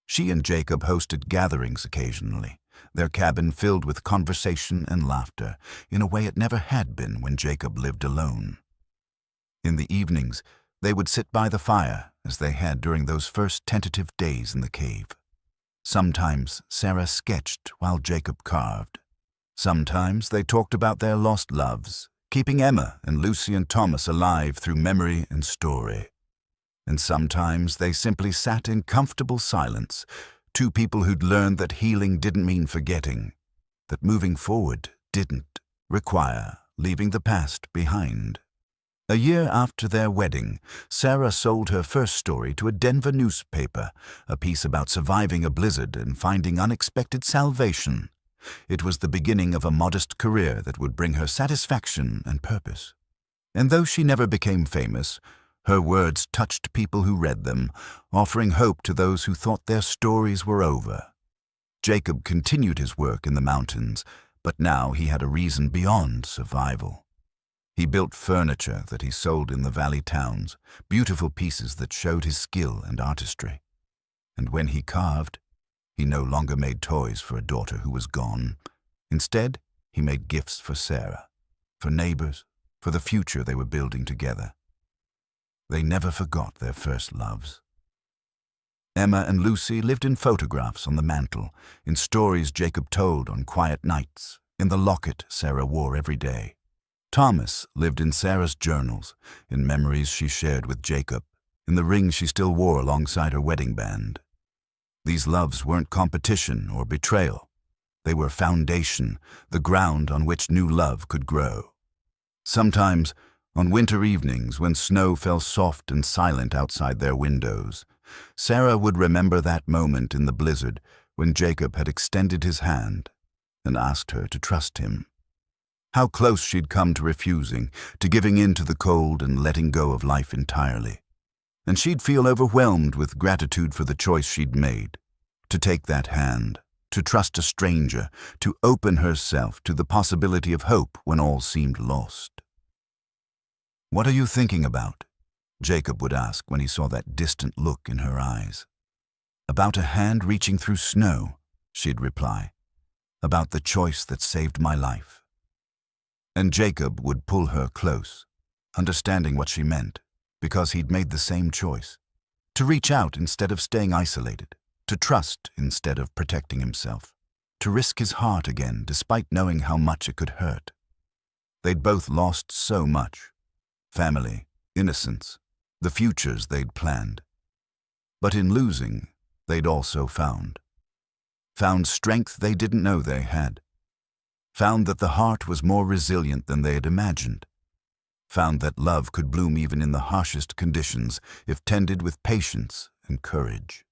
She and Jacob hosted gatherings occasionally, their cabin filled with conversation and laughter in a way it never had been when Jacob lived alone. In the evenings, they would sit by the fire, as they had during those first tentative days in the cave. Sometimes Sarah sketched while Jacob carved. Sometimes they talked about their lost loves, keeping Emma and Lucia and Thomas alive through memory and story. And sometimes they simply sat in comfortable silence, two people who'd learned that healing didn't mean forgetting, that moving forward didn't require leaving the past behind. A year after their wedding, Sarah sold her first story to a Denver newspaper, a piece about surviving a blizzard and finding unexpected salvation. It was the beginning of a modest career that would bring her satisfaction and purpose. And though she never became famous, her words touched people who read them, offering hope to those who thought their stories were over. Jacob continued his work in the mountains, but now he had a reason beyond survival. He built furniture that he sold in the valley towns, beautiful pieces that showed his skill and artistry. And when he carved, he no longer made toys for a daughter who was gone. Instead, he made gifts for Sarah, for neighbors, for the future they were building together. They never forgot their first loves. Emma and Lucy lived in photographs on the mantel, in stories Jacob told on quiet nights, in the locket Sarah wore every day. Thomas lived in Sarah's journals, in memories she shared with Jacob, in the ring she still wore alongside her wedding band. These loves weren't competition or betrayal. They were foundation, the ground on which new love could grow. Sometimes, on winter evenings when snow fell soft and silent outside their windows, Sarah would remember that moment in the blizzard when Jacob had extended his hand and asked her to trust him. How close she'd come to refusing, to giving in to the cold and letting go of life entirely. And she'd feel overwhelmed with gratitude for the choice she'd made, to take that hand, to trust a stranger, to open herself to the possibility of hope when all seemed lost. "What are you thinking about?" Jacob would ask when he saw that distant look in her eyes. "About a hand reaching through snow," she'd reply. "About the choice that saved my life." And Jacob would pull her close, understanding what she meant, because he'd made the same choice. To reach out instead of staying isolated, to trust instead of protecting himself, to risk his heart again despite knowing how much it could hurt. They'd both lost so much: family, innocence, the futures they'd planned. But in losing, they'd also found strength they didn't know they had. Found that the heart was more resilient than they had imagined. Found that love could bloom even in the harshest conditions if tended with patience and courage.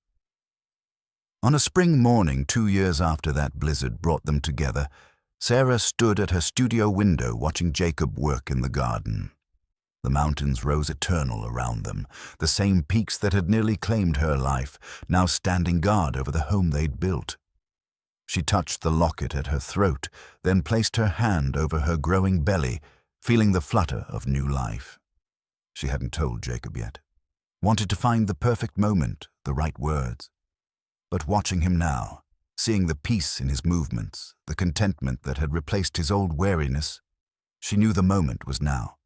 On a spring morning 2 years after that blizzard brought them together, Sarah stood at her studio window watching Jacob work in the garden. The mountains rose eternal around them, the same peaks that had nearly claimed her life, now standing guard over the home they'd built. She touched the locket at her throat, then placed her hand over her growing belly, feeling the flutter of new life. She hadn't told Jacob yet. Wanted to find the perfect moment, the right words. But watching him now, seeing the peace in his movements, the contentment that had replaced his old wariness, she knew the moment was now.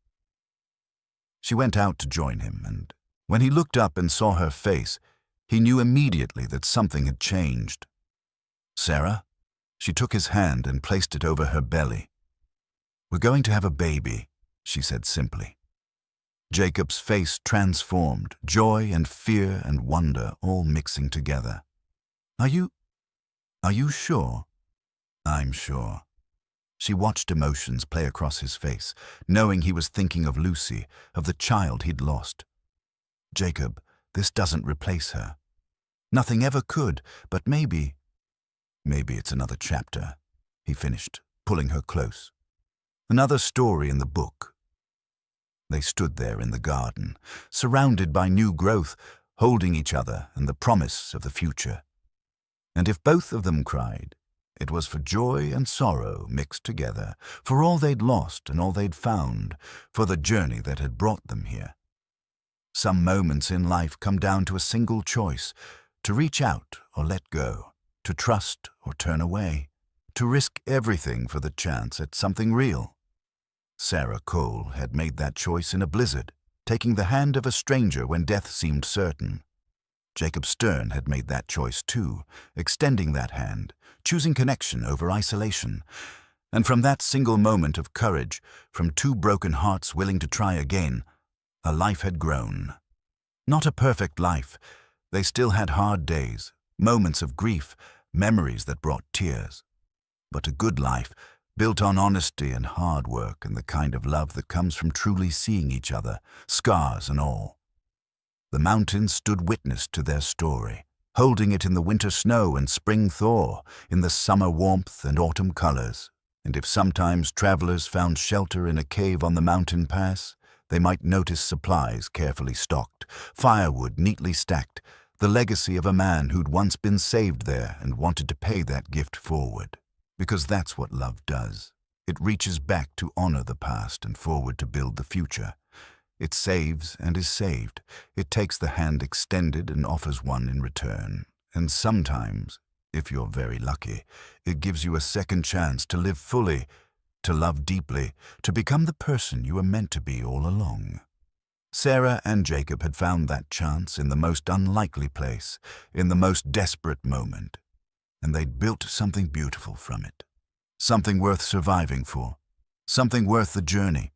She went out to join him, and when he looked up and saw her face, he knew immediately that something had changed. "Sarah?" She took his hand and placed it over her belly. "We're going to have a baby," she said simply. Jacob's face transformed, joy and fear and wonder all mixing together. Are you sure?" "I'm sure." She watched emotions play across his face, knowing he was thinking of Lucy, of the child he'd lost. "Jacob, this doesn't replace her. Nothing ever could, but maybe it's another chapter," he finished, pulling her close. "Another story in the book." They stood there in the garden, surrounded by new growth, holding each other and the promise of the future. And if both of them cried, it was for joy and sorrow mixed together, for all they'd lost and all they'd found, for the journey that had brought them here. Some moments in life come down to a single choice: to reach out or let go, to trust or turn away, to risk everything for the chance at something real. Sarah Cole had made that choice in a blizzard, taking the hand of a stranger when death seemed certain. Jacob Stern had made that choice too, extending that hand, choosing connection over isolation. And from that single moment of courage, from two broken hearts willing to try again, a life had grown. Not a perfect life. They still had hard days, moments of grief, memories that brought tears. But a good life, built on honesty and hard work and the kind of love that comes from truly seeing each other, scars and all. The mountains stood witness to their story, holding it in the winter snow and spring thaw, in the summer warmth and autumn colors. And if sometimes travelers found shelter in a cave on the mountain pass, they might notice supplies carefully stocked, firewood neatly stacked, the legacy of a man who'd once been saved there and wanted to pay that gift forward. Because that's what love does. It reaches back to honor the past and forward to build the future. It saves and is saved. It takes the hand extended and offers one in return. And sometimes, if you're very lucky, it gives you a second chance to live fully, to love deeply, to become the person you were meant to be all along. Sarah and Jacob had found that chance in the most unlikely place, in the most desperate moment, and they'd built something beautiful from it. Something worth surviving for. Something worth the journey.